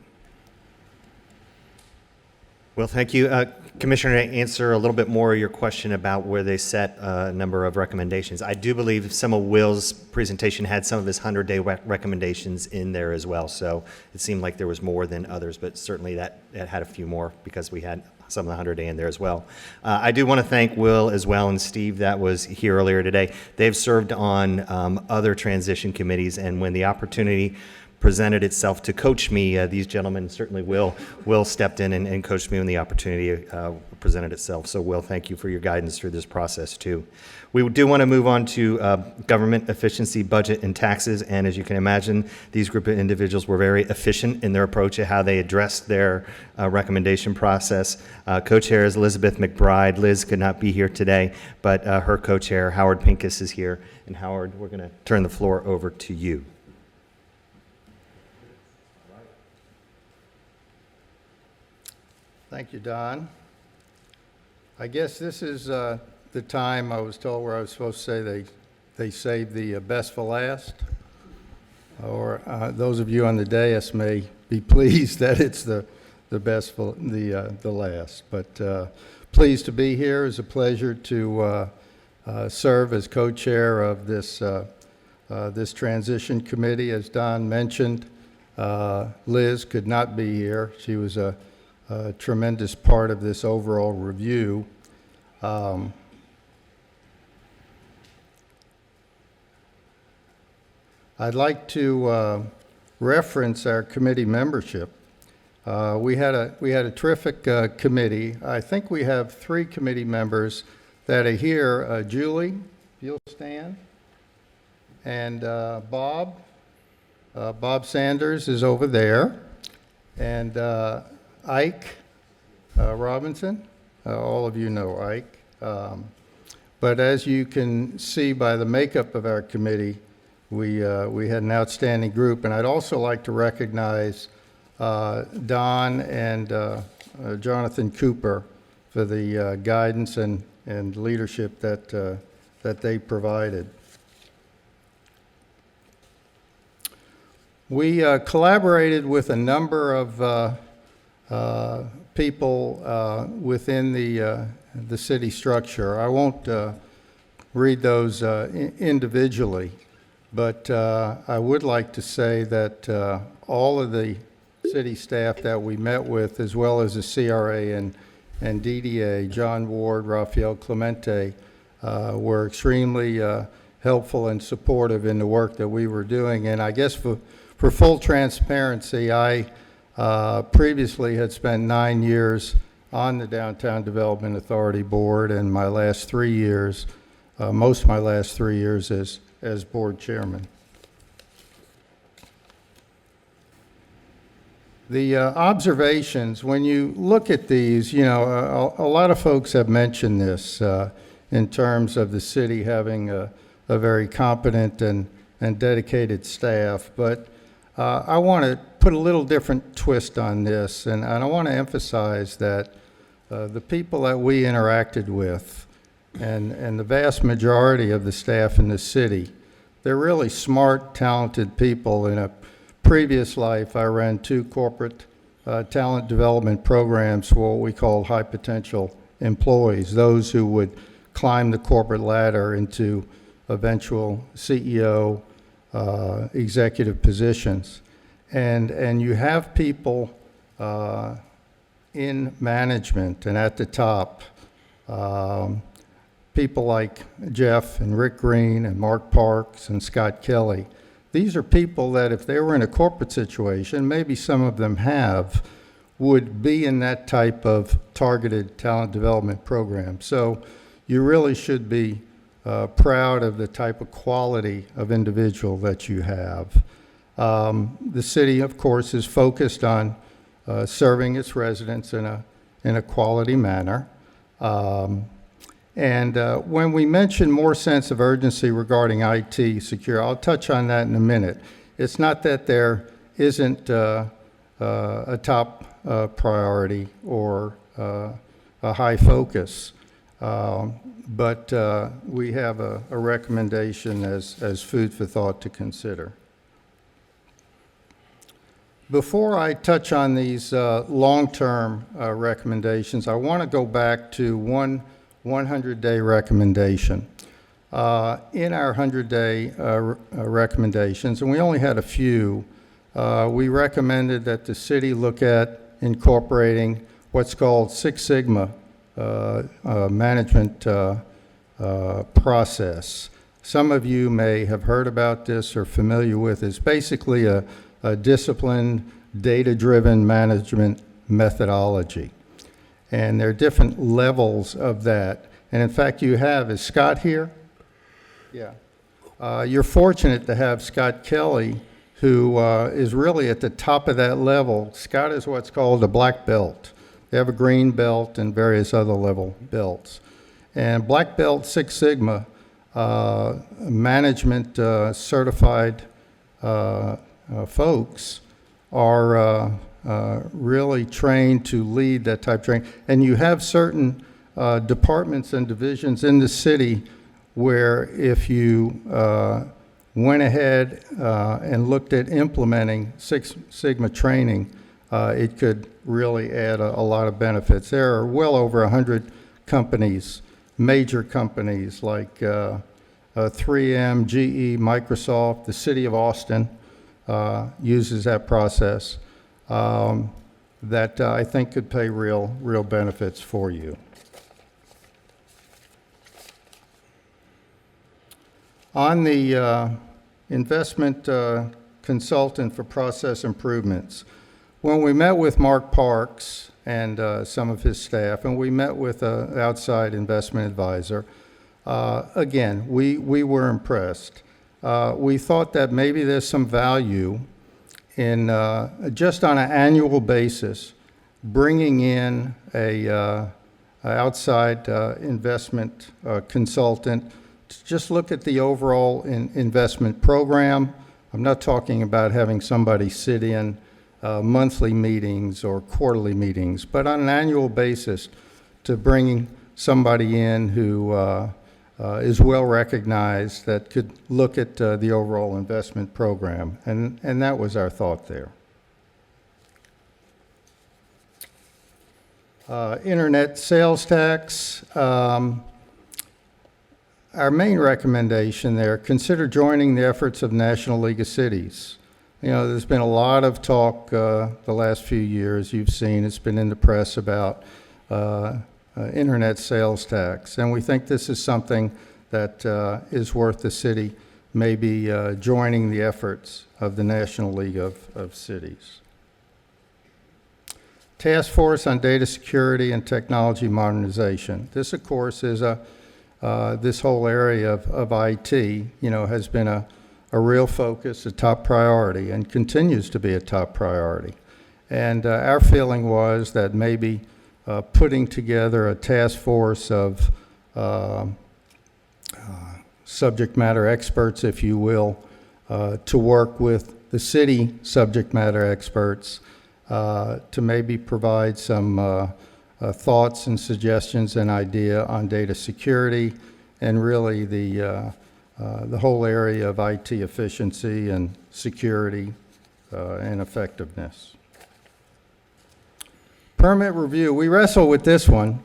Well, thank you. Commissioner, to answer a little bit more of your question about where they set a number of recommendations, I do believe some of Will's presentation had some of his 100-day recommendations in there as well. So it seemed like there was more than others, but certainly that had a few more because we had some of the 100-day in there as well. I do want to thank Will as well and Steve that was here earlier today. They've served on other transition committees, and when the opportunity presented itself to coach me, these gentlemen, certainly Will stepped in and coached me when the opportunity presented itself. So Will, thank you for your guidance through this process too. We do want to move on to government efficiency, budget, and taxes. And as you can imagine, these group of individuals were very efficient in their approach of how they addressed their recommendation process. Co-chair is Elizabeth McBride. Liz could not be here today, but her co-chair, Howard Pincus, is here. And Howard, we're going to turn the floor over to you. Thank you, Don. I guess this is the time I was told where I was supposed to say they saved the best for last. Or those of you on the dais may be pleased that it's the best for the last. But pleased to be here. It's a pleasure to serve as co-chair of this transition committee. As Don mentioned, Liz could not be here. She was a tremendous part of this overall review. I'd like to reference our committee membership. We had a terrific committee. I think we have 3 committee members that are here. Julie, if you'll stand, and Bob Sanders is over there, and Ike Robinson. All of you know Ike. But as you can see by the makeup of our committee, we had an outstanding group. And I'd also like to recognize Don and Jonathan Cooper for the guidance and leadership that they provided. We collaborated with a number of people within the city structure. I won't read those individually, but I would like to say that all of the city staff that we met with, as well as the CRA and DDA, John Ward, Rafael Clemente, were extremely helpful and supportive in the work that we were doing. And I guess for full transparency, I previously had spent 9 years on the Downtown Development Authority Board, and my last 3 years, most of my last 3 years as board chairman. The observations, when you look at these, a lot of folks have mentioned this. in terms of the city having a very competent and dedicated staff. But I want to put a little different twist on this, and I want to emphasize that the people that we interacted with and the vast majority of the staff in the city, they're really smart, talented people. In a previous life, I ran 2 corporate talent development programs for what we call high potential employees, those who would climb the corporate ladder into eventual CEO, executive positions. And you have people in management and at the top, people like Jeff and Rick Green and Mark Parks and Scott Kelly. These are people that if they were in a corporate situation, maybe some of them would be in that type of targeted talent development program. So you really should be proud of the type of quality of individual that you have. The city, of course, is focused on serving its residents in a quality manner. And when we mention more sense of urgency regarding IT security, I'll touch on that in a minute. It's not that there isn't a top priority or a high focus, but we have a recommendation as food for thought to consider. Before I touch on these long-term recommendations, I want to go back to one 100-day recommendation. In our 100-day recommendations, and we only had a few, we recommended that the city look at incorporating what's called Six Sigma management process. Some of you may have heard about this or familiar with it. It's basically a disciplined, data-driven management methodology. And there are different levels of that. And in fact, is Scott here? Yeah. You're fortunate to have Scott Kelly, who is really at the top of that level. Scott is what's called a black belt. They have a green belt and various other level belts. And black belt Six Sigma management certified folks are really trained to lead that type of training. And you have certain departments and divisions in the city where if you went ahead and looked at implementing Six Sigma training, it could really add a lot of benefits. There are well over 100 companies, major companies like 3M, GE, Microsoft, the city of Austin uses that process. That I think could pay real benefits for you. On the investment consultant for process improvements, when we met with Mark Parks and some of his staff, and we met with an outside investment advisor, again, we were impressed. We thought that maybe there's some value in just on an annual basis, bringing in a outside investment consultant to just look at the overall investment program. I'm not talking about having somebody sit in monthly meetings or quarterly meetings, but on an annual basis to bring somebody in who is well recognized that could look at the overall investment program. And that was our thought there. Internet sales tax. Our main recommendation there, consider joining the efforts of National League of Cities. You know, there's been a lot of talk the last few years. You've seen it's been in the press about internet sales tax, and we think this is something that is worth the city maybe joining the efforts of the National League of Cities. Task Force on Data Security and Technology Modernization. This, of course, is this whole area of IT, you know, has been a real focus, a top priority, and continues to be a top priority. And our feeling was that maybe putting together a task force of subject matter experts, if you will, to work with the city subject matter experts to maybe provide some thoughts and suggestions and idea on data security and really the whole area of IT efficiency and security and effectiveness. Permit review, we wrestle with this one.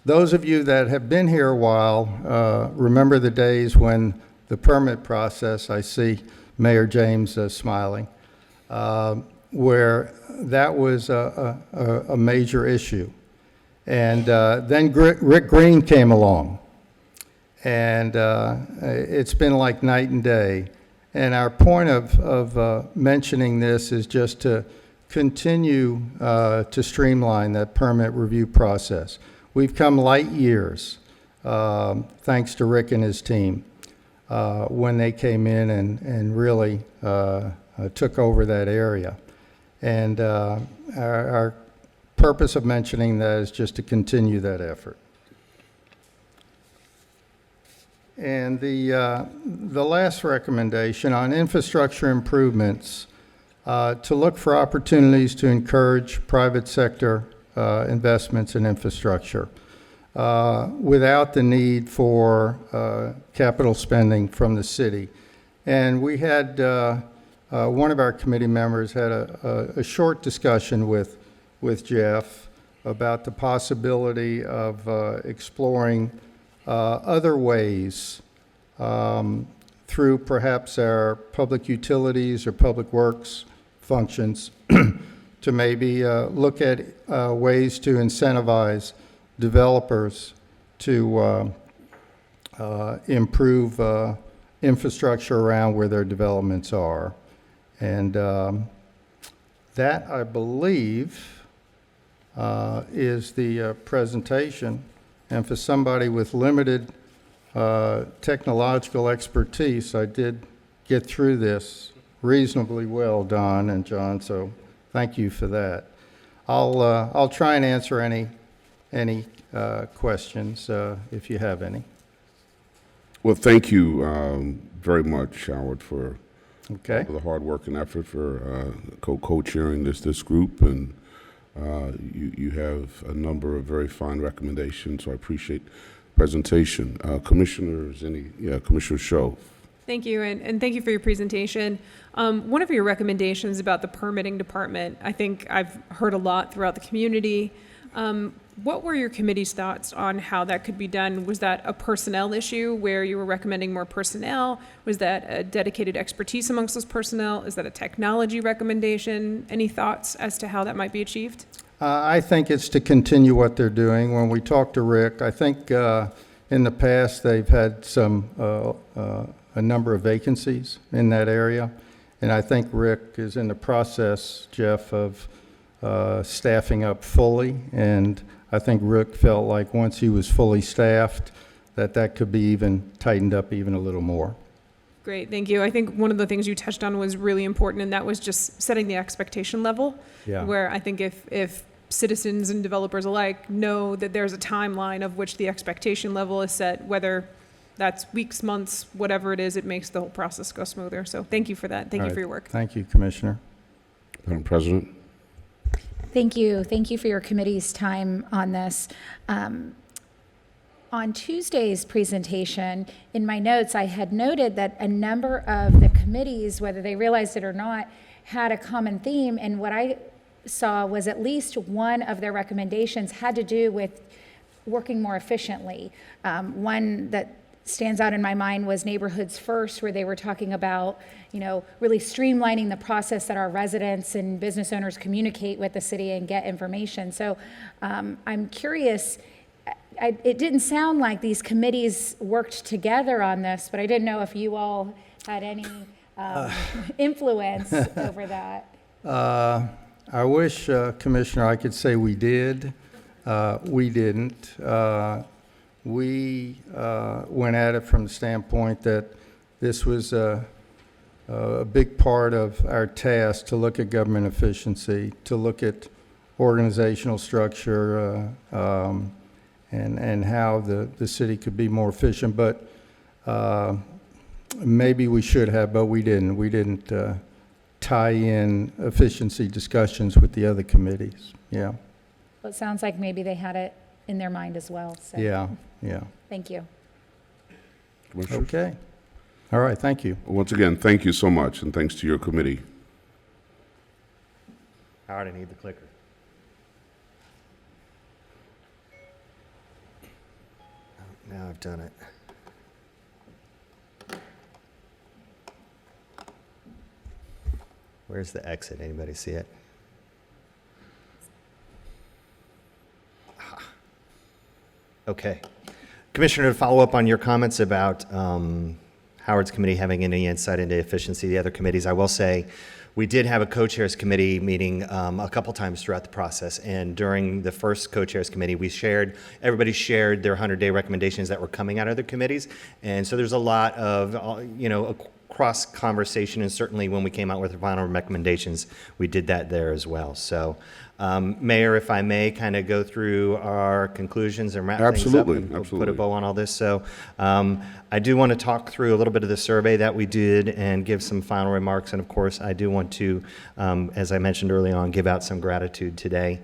Those of you that have been here a while remember the days when the permit process, I see Mayor James smiling, where that was a major issue. And then Rick Green came along, and it's been like night and day. And our point of mentioning this is just to continue to streamline that permit review process. We've come light years, thanks to Rick and his team, when they came in and really took over that area. And our purpose of mentioning that is just to continue that effort. And the last recommendation on infrastructure improvements, to look for opportunities to encourage private sector investments in infrastructure without the need for capital spending from the city. And we had, one of our committee members had a short discussion with Jeff about the possibility of exploring other ways through perhaps our public utilities or public works functions to maybe look at ways to incentivize developers to improve infrastructure around where their developments are. And that, I believe, is the presentation. And for somebody with limited technological expertise, I did get through this reasonably well, Don and John, so thank you for that. I'll try and answer any questions if you have any. Well, thank you very much, Howard, for Okay. the hard work and effort for co-chairing this group, and you have a number of very fine recommendations, so I appreciate the presentation. Commissioners, Commissioner Sho. Thank you, and thank you for your presentation. One of your recommendations about the permitting department, I think I've heard a lot throughout the community. What were your committee's thoughts on how that could be done? Was that a personnel issue where you were recommending more personnel? Was that a dedicated expertise amongst those personnel? Is that a technology recommendation? Any thoughts as to how that might be achieved? I think it's to continue what they're doing. When we talked to Rick, I think in the past they've had a number of vacancies in that area. And I think Rick is in the process, Jeff, of staffing up fully. And I think Rick felt like once he was fully staffed, that could be even tightened up even a little more. Great, thank you. I think one of the things you touched on was really important, and that was just setting the expectation level. Yeah. Where I think if citizens and developers alike know that there's a timeline of which the expectation level is set, whether that's weeks, months, whatever it is, it makes the whole process go smoother. So thank you for that. Thank you for your work. Thank you, Commissioner. Madam President. Thank you. Thank you for your committee's time on this. On Tuesday's presentation, in my notes, I had noted that a number of the committees, whether they realized it or not, had a common theme, and what I saw was at least one of their recommendations had to do with working more efficiently. One that stands out in my mind was Neighborhoods First, where they were talking about, really streamlining the process that our residents and business owners communicate with the city and get information. So I'm curious, it didn't sound like these committees worked together on this, but I didn't know if you all had any influence over that. I wish, Commissioner, I could say we did. We didn't. We went at it from the standpoint that this was a big part of our task to look at government efficiency, to look at organizational structure, and how the city could be more efficient, but maybe we should have, but we didn't. We didn't tie in efficiency discussions with the other committees. Yeah, Well, it sounds like maybe they had it in their mind as well, so. yeah. Thank you. Commissioner? Okay. All right, thank you. Once again, thank you so much, and thanks to your committee. Howard, I need the clicker. Now I've done it. Where's the exit? Anybody see it? Ah. Okay. Commissioner, to follow up on your comments about Howard's committee having any insight into efficiency of the other committees, I will say we did have a co-chairs committee meeting a couple times throughout the process, and during the first co-chairs committee, everybody shared their 100-day recommendations that were coming out of the committees, and so there's a lot of, cross conversation, and certainly when we came out with the final recommendations, we did that there as well. So, Mayor, if I may kind of go through our conclusions and wrap things up and put a bow on all this. So I do want to talk through a little bit of the survey that we did and give some final remarks. And of course, I do want to, as I mentioned early on, give out some gratitude today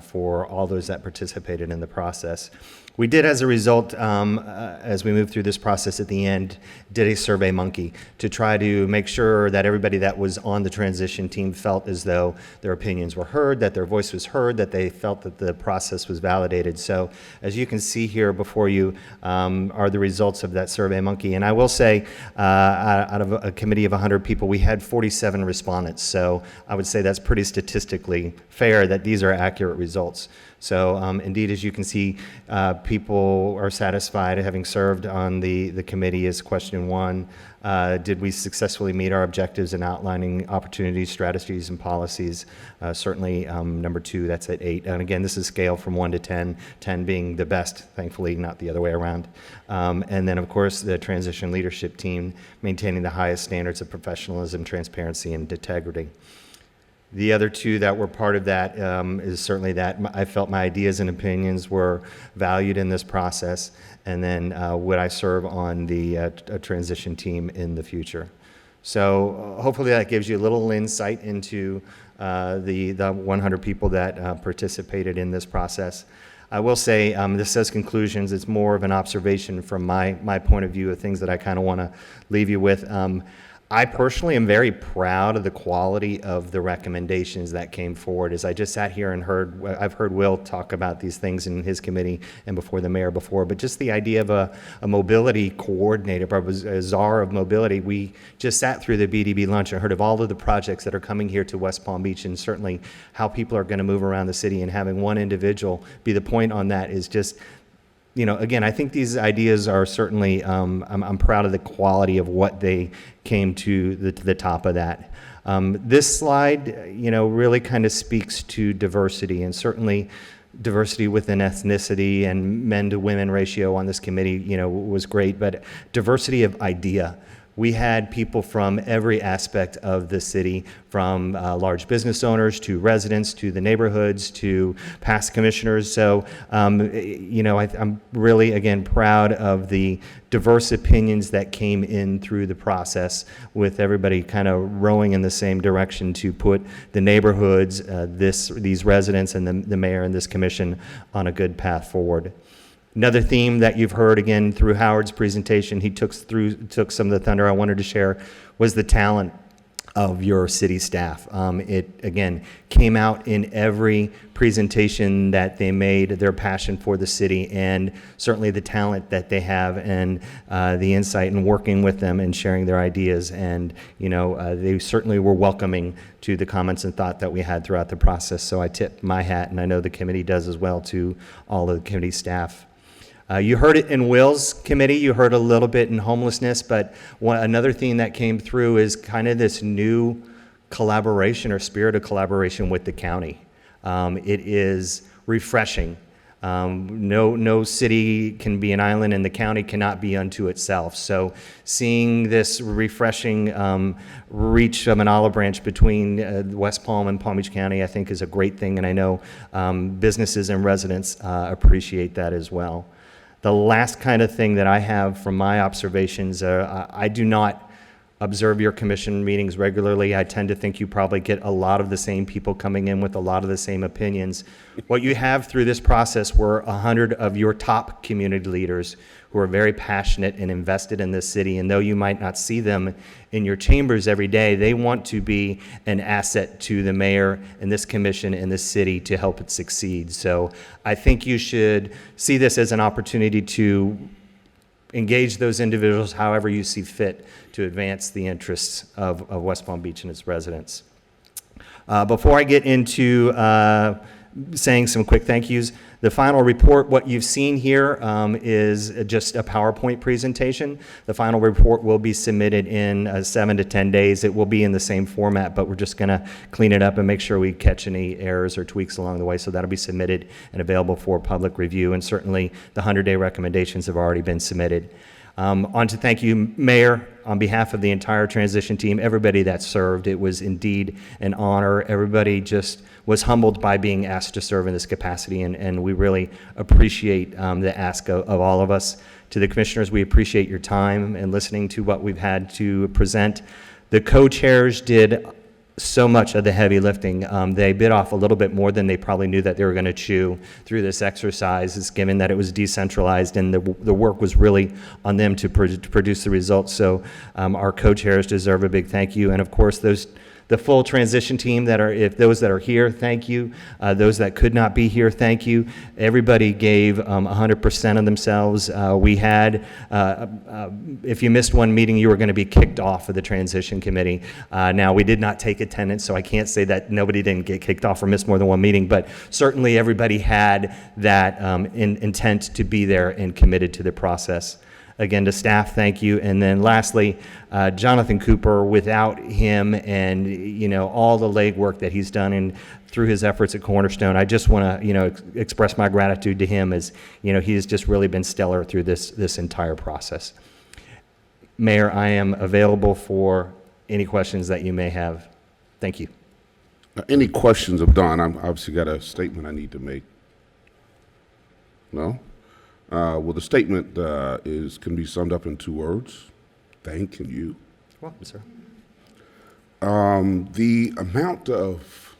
for all those that participated in the process. We did, as a result, as we moved through this process at the end, did a Survey Monkey to try to make sure that everybody that was on the transition team felt as though their opinions were heard, that their voice was heard, that they felt that the process was validated. So as you can see here before you are the results of that Survey Monkey. And I will say, out of a committee of 100 people, we had 47 respondents. So I would say that's pretty statistically fair that these are accurate results. So indeed, as you can see, people are satisfied having served on the committee is question one. Did we successfully meet our objectives in outlining opportunities, strategies, and policies? Certainly, number two, that's at 8. And again, this is scale from 1 to 10, 10 being the best, thankfully, not the other way around. And then, of course, the transition leadership team maintaining the highest standards of professionalism, transparency, and integrity. The other two that were part of that is certainly that I felt my ideas and opinions were valued in this process, and then would I serve on the transition team in the future. So hopefully that gives you a little insight into the 100 people that participated in this process. I will say, this says conclusions. It's more of an observation from my point of view of things that I kind of want to leave you with. I personally am very proud of the quality of the recommendations that came forward. As I just sat here and I've heard Will talk about these things in his committee and before the mayor before, but just the idea of a mobility coordinator, a czar of mobility. We just sat through the BDB lunch and heard of all of the projects that are coming here to West Palm Beach, and certainly how people are going to move around the city, and having one individual be the point on that is just, again, I think these ideas are certainly, I'm proud of the quality of what they came to the top of that. This slide, really kind of speaks to diversity, and certainly diversity within ethnicity and men to women ratio on this committee, was great, but diversity of idea. We had people from every aspect of the city, from large business owners to residents to the neighborhoods to past commissioners. So, I'm really, again, proud of the diverse opinions that came in through the process, with everybody kind of rowing in the same direction to put the neighborhoods, these residents, and the mayor and this commission on a good path forward. Another theme that you've heard again through Howard's presentation, he took some of the thunder I wanted to share, was the talent of your city staff. It, again, came out in every presentation that they made, their passion for the city, and certainly the talent that they have, and the insight in working with them and sharing their ideas. And, they certainly were welcoming to the comments and thought that we had throughout the process. So I tip my hat, and I know the committee does as well, to all of the committee staff. You heard it in Will's committee, you heard a little bit in homelessness, but another theme that came through is kind of this new collaboration or spirit of collaboration with the county. It is refreshing No city can be an island, and the county cannot be unto itself. So seeing this refreshing reach of an olive branch between West Palm and Palm Beach County, I think is a great thing, and I know businesses and residents appreciate that as well. The last kind of thing that I have from my observations, I do not observe your commission meetings regularly. I tend to think you probably get a lot of the same people coming in with a lot of the same opinions. What you have through this process were 100 of your top community leaders who are very passionate and invested in this city, and though you might not see them in your chambers every day, they want to be an asset to the mayor and this commission and this city to help it succeed. So I think you should see this as an opportunity to engage those individuals however you see fit to advance the interests of West Palm Beach and its residents. Before I get into saying some quick thank yous, the final report, what you've seen here is just a PowerPoint presentation. The final report will be submitted in 7 to 10 days. It will be in the same format, but we're just going to clean it up and make sure we catch any errors or tweaks along the way. So that'll be submitted and available for public review. And certainly the 100-day recommendations have already been submitted. On to thank you, Mayor, on behalf of the entire transition team, everybody that served. It was indeed an honor. Everybody just was humbled by being asked to serve in this capacity, and we really appreciate the ask of all of us. To the commissioners, we appreciate your time and listening to what we've had to present. The co-chairs did so much of the heavy lifting. They bit off a little bit more than they probably knew that they were going to chew through this exercise, given that it was decentralized and the work was really on them to produce the results. So our co-chairs deserve a big thank you. And of course, the full transition team if those that are here, thank you. Those that could not be here, thank you. Everybody gave 100% of themselves. We had, if you missed one meeting, you were going to be kicked off of the transition committee. Now, we did not take attendance, so I can't say that nobody didn't get kicked off or miss more than one meeting, but certainly everybody had that intent to be there and committed to the process. Again, to staff, thank you. And then lastly, Jonathan Cooper, without him and, all the legwork that he's done and through his efforts at Cornerstone, I just want to, express my gratitude to him as, he has just really been stellar through this entire process. Mayor, I am available for any questions that you may have. Thank you. Any questions of Don? I've obviously got a statement I need to make. No? Well, the statement can be summed up in 2 words. Thank you. Welcome, sir. The amount of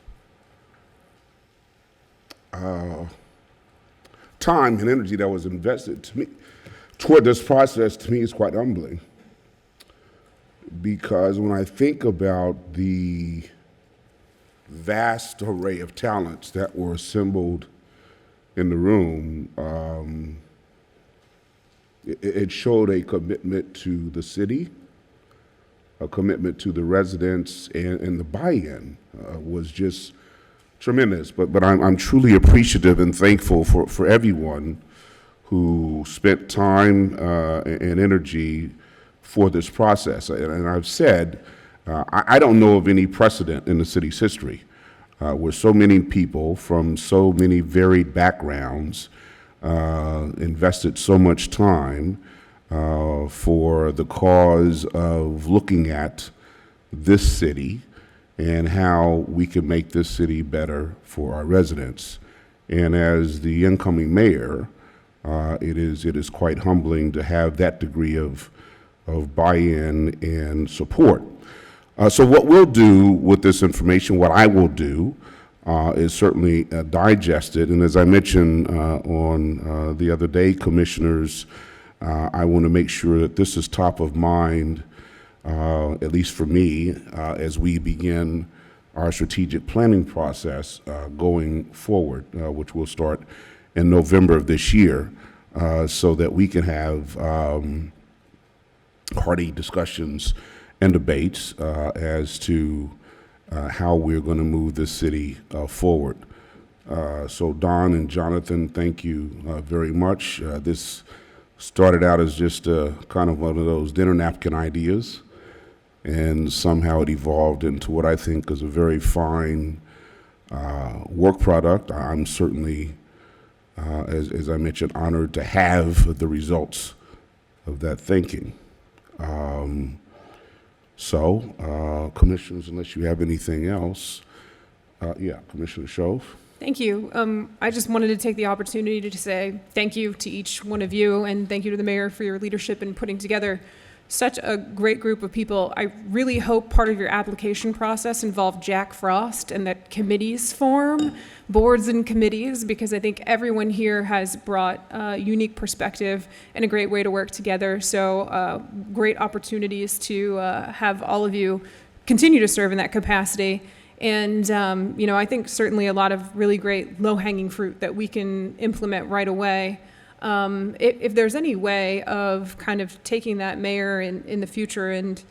time and energy that was invested toward this process, to me, is quite humbling. Because when I think about the vast array of talents that were assembled in the room, it showed a commitment to the city, a commitment to the residents, and the buy-in was just tremendous. But I'm truly appreciative and thankful for everyone who spent time and energy for this process. And I've said, I don't know of any precedent in the city's history where so many people from so many varied backgrounds invested so much time for the cause of looking at this city and how we can make this city better for our residents. And as the incoming mayor, it is quite humbling to have that degree of buy-in and support. So what we'll do with this information, what I will do, is certainly digest it. And as I mentioned on the other day, commissioners, I want to make sure that this is top of mind, at least for me, as we begin our strategic planning process going forward, which will start in November of this year, so that we can have hearty discussions and debates as to how we're going to move this city forward. So Don and Jonathan, thank you very much. This started out as just kind of one of those dinner napkin ideas, and somehow it evolved into what I think is a very fine work product. I'm certainly as I mentioned, honored to have the results of that thinking. Commissioners, unless you have anything else, Commissioner Shove. Thank you. I just wanted to take the opportunity to say thank you to each one of you, and thank you to the mayor for your leadership in putting together such a great group of people. I really hope part of your application process involved Jack Frost and that committees form, boards and committees, because I think everyone here has brought a unique perspective and a great way to work together. So great opportunities to have all of you continue to serve in that capacity. And, I think certainly a lot of really great low-hanging fruit that we can implement right away. If there's any way of kind of taking that, Mayor, in the future and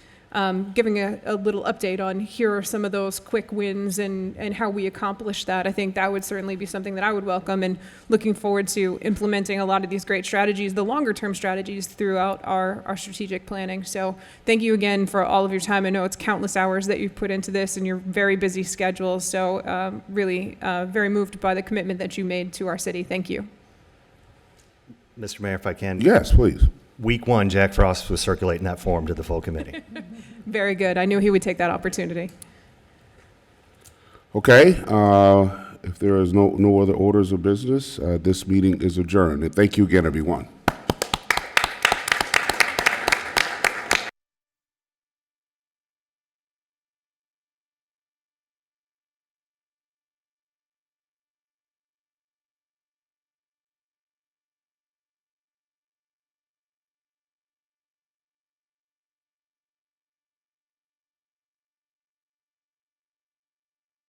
giving a little update on here are some of those quick wins and how we accomplish that, I think that would certainly be something that I would welcome, and looking forward to implementing a lot of these great strategies, the longer-term strategies, throughout our strategic planning. So thank you again for all of your time. I know it's countless hours that you've put into this and your very busy schedule. So really very moved by the commitment that you made to our city. Thank you. Mr. Mayor, if I can. Yes, please. Week 1, Jack Frost was circulating that form to the full committee. Very good. I knew he would take that opportunity. Okay, if there is no other orders of business, this meeting is adjourned. And thank you again, everyone.